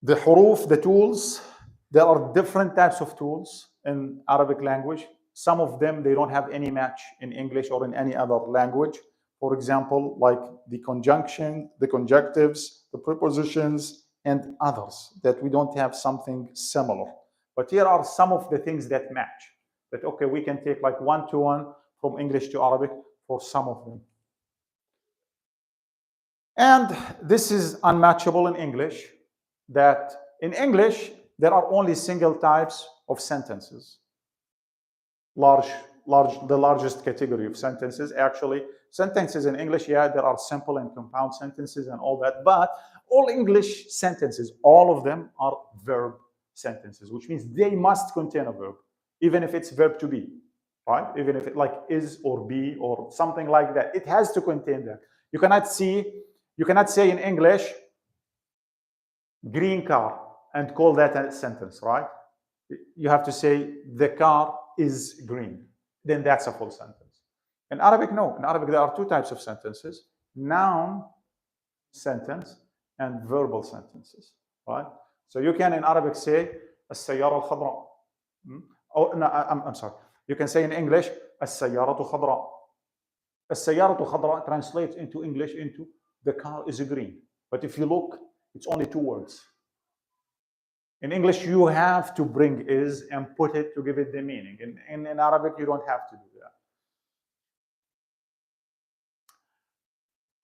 The huruf, the tools, there are different types of tools in Arabic language. Some of them, they don't have any match in English or in any other language. For example, like the conjunction, the conjunctives, the prepositions, and others that we don't have something similar. But here are some of the things that match. That, okay, we can take like one-to-one from English to Arabic for some of them. And this is unmatchable in English, that in English, there are only single types of sentences. The largest category of sentences, actually. Sentences in English, yeah, there are simple and compound sentences and all that, but all English sentences, all of them are verb sentences, which means they must contain a verb, even if it's verb to be, right? Even if it like is or be or something like that, it has to contain that. You cannot say in English green car and call that a sentence, right? You have to say the car is green. Then that's a full sentence. In Arabic, no. In Arabic, there are two types of sentences: noun sentence and verbal sentences, right? So you can in Arabic say السيارة الخضراء. Oh, no, I'm sorry. You can say in English السيارة خضراء. السيارة خضراء translates into English into the car is green. But if you look, it's only two words. In English, you have to bring is and put it to give it the meaning. In Arabic, you don't have to do that.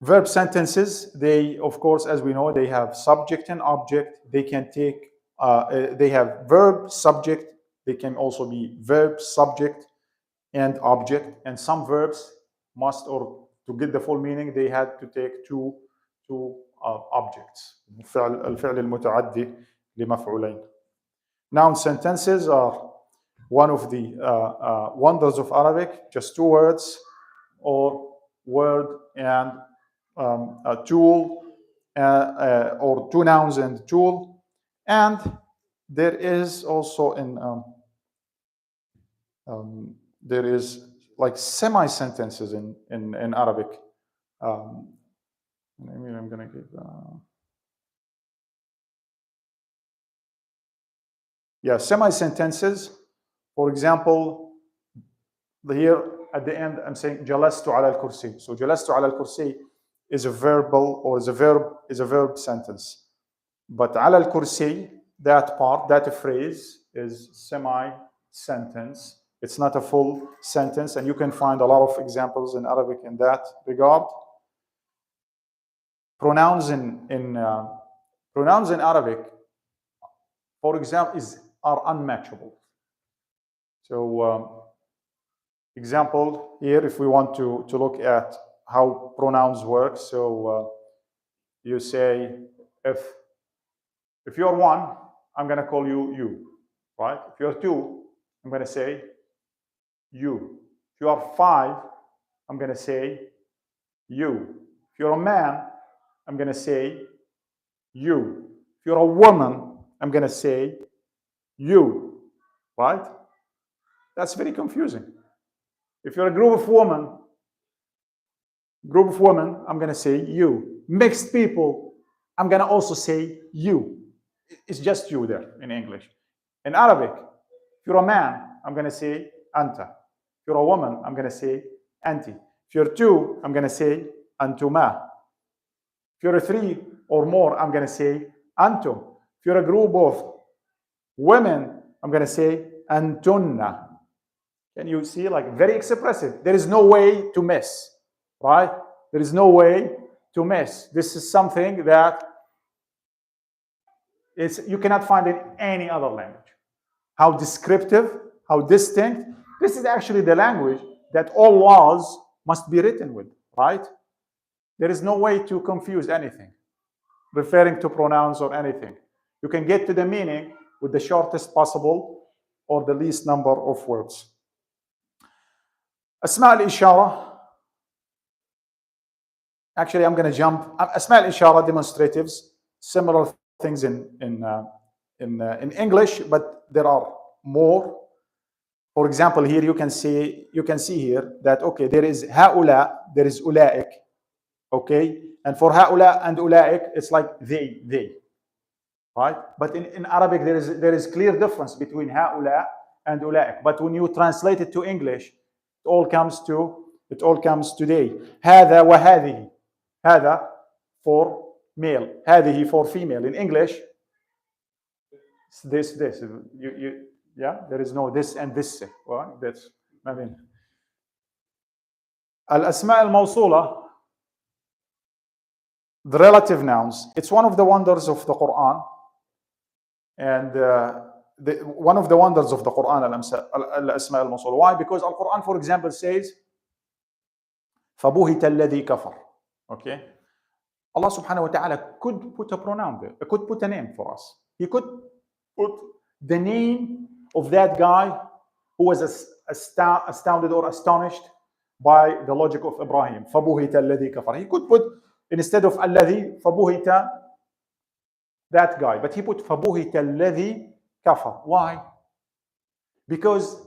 Verb sentences, they, of course, as we know, they have subject and object. They can take, they have verb, subject. They can also be verb, subject, and object. And some verbs must, or to get the full meaning, they had to take two objects. الفعل المتعدي لمفعولين. Noun sentences are one of the wonders of Arabic, just two words, or word and a tool, or two nouns and tool. And there is also there is like semi-sentences in Arabic. Maybe I'm going to give... semi-sentences. For example, here at the end, I'm saying جلست على الكرسي. So جلست على الكرسي is a verbal, or is a verb sentence. But على الكرسي, that part, that phrase is semi-sentence. It's not a full sentence, and you can find a lot of examples in Arabic in that regard. Pronouns in Arabic, for example, are unmatchable. So, example here, if we want to look at how pronouns work, so you say, if you're one, I'm going to call you, right? If you're two, I'm going to say you. If you are five, I'm going to say you. If you're a man, I'm going to say you. If you're a woman, I'm going to say you, right? That's very confusing. If you're a group of women, I'm going to say you. Mixed people, I'm going to also say you. It's just you there in English. In Arabic, if you're a man, I'm going to say anta. If you're a woman, I'm going to say anti. If you're two, I'm going to say antuma. If you're a three or more, I'm going to say antum. If you're a group of women, I'm going to say antunna. Can you see? Like, very expressive. There is no way to miss, right? There is no way to miss. This is something that you cannot find in any other language. How descriptive, how distinct. This is actually the language that all laws must be written with, right? There is no way to confuse anything, referring to pronouns or anything. You can get to the meaning with the shortest possible or the least number of words. Asma al-Ishara. Actually, I'm going to jump. Asma al-Ishara demonstratives, similar things in English, but there are more. For example, here you can see here that, okay, there is haula, there is ulaik, okay, and for haula and ulaik, it's like they, right? But in Arabic, there is clear difference between haula and ulaik. But when you translate it to English, it all comes to they. هذا وهذه. هذا for male, هذه for female. In English, this. Yeah, there is no this and this. Well, that's, I mean. Al-Asma al-Mawsula, the relative nouns, it's one of the wonders of the Quran. And one of the wonders of the Quran, Al-Asma al-Mawsula. Why? Because Al-Quran, for example, says, فَبُهِتَ الَّذِي كَفَرَ. Okay? Allah subhanahu wa ta'ala could put a pronoun there. He could put a name for us. He could put the name of that guy who was astounded or astonished by the logic of Ibrahim. فَبُهِتَ الَّذِي كَفَرَ. He could put, instead of الَّذِي, فَبُهِتَ that guy. But he put فَبُهِتَ الَّذِي كَفَرَ. Why? Because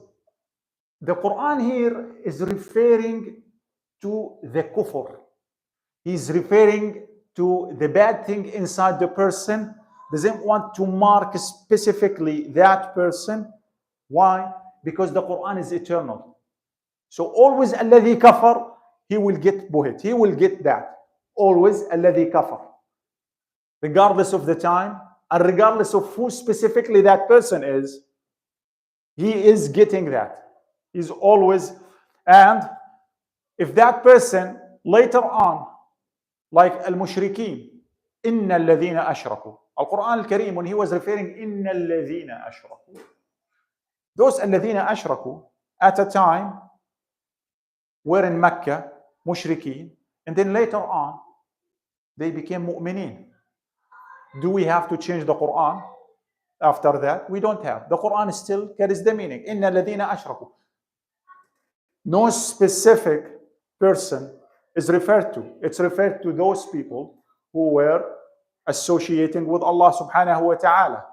the Quran here is referring to the kufr. He's referring to the bad thing inside the person. Doesn't want to mark specifically that person. Why? Because the Quran is eternal. So always الذي كفر, he will get buhit. He will get that. Always الذي كفر. Regardless of the time and regardless of who specifically that person is, he is getting that. He's always, and if that person later on, like al-mushrikeen, إِنَّ الَّذِينَ أَشْرَكُوا. Al-Quran al-Kareem, when he was referring إِنَّ الَّذِينَ أَشْرَكُوا, those الَّذِينَ أَشْرَكُوا at a time were in Mecca, mushrikeen, and then later on, they became mu'mineen. Do we have to change the Quran after that? We don't have. The Quran still carries the meaning. إِنَّ الَّذِينَ أَشْرَكُوا. No specific person is referred to. It's referred to those people who were associating with Allah subhanahu wa ta'ala.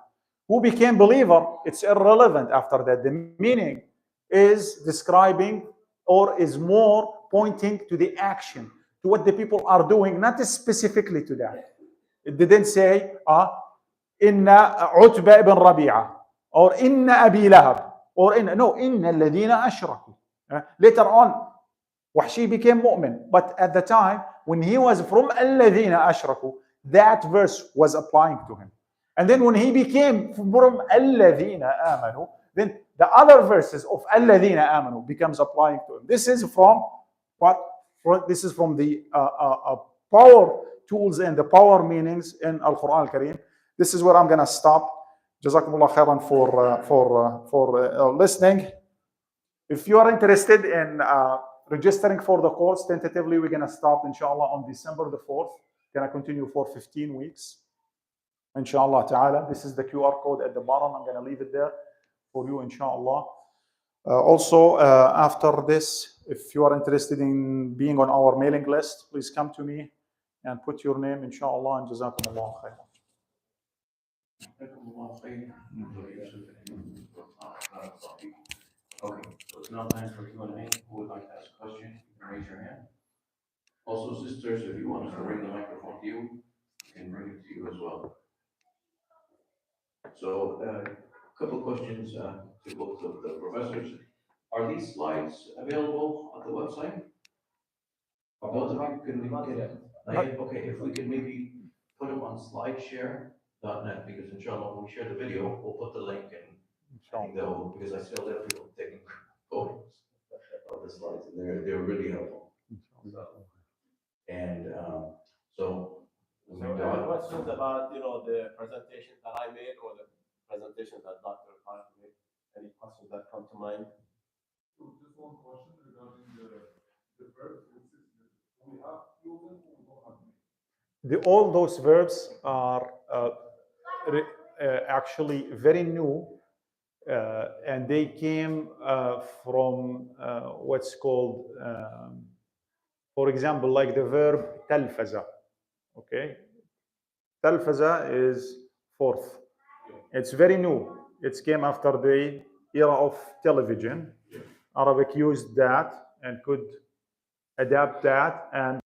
Who became believer, it's irrelevant after that. The meaning is describing or is more pointing to the action, to what the people are doing, not specifically to that. It didn't say, Inna Utba ibn Rabi'a, or Inna Abi Lahab, or Inna alladhina ashraku. Later on, Wahshi became mu'min. But at the time, when he was from alladhina ashraku, that verse was applying to him. And then when he became from alladhina amanu, then the other verses of alladhina amanu becomes applying to him. This is from what? This is from the power tools and the power meanings in Al-Quran Al-Kareem. This is where I'm going to stop. Jazakumullah khairan for listening. If you are interested in registering for the course, tentatively we're going to start inshallah on December the 4th. Going to continue for 15 weeks. Inshallah ta'ala. This is the QR code at the bottom. I'm going to leave it there for you inshallah. Also, after this, if you are interested in being on our mailing list, please come to me and put your name inshallah, and jazakumullah khairan. Okay, so it's now time for Q&A. Who would like to ask a question, you can raise your hand. Also, sisters, if you want us to bring the microphone to you, we can bring it to you as well. So, a couple of questions to both of the professors. Are these slides available on the website? Both of you, can we get it? Okay, if we can maybe put them on slideshare.net, because inshallah, when we share the video, we'll put the link in. Because I still have people taking photos of the slides, and they're really helpful. And so any questions about the presentation that I made or the presentation that Dr. Tareq made? Any questions that come to mind? So just one question regarding the verbs. We have few of them, or we don't have many? All those verbs are actually very new. And they came from what's called, for example, like the verb talfaza. Okay, talfaza is fourth. It's very new. It came after the era of television. Arabic used that and could adapt that and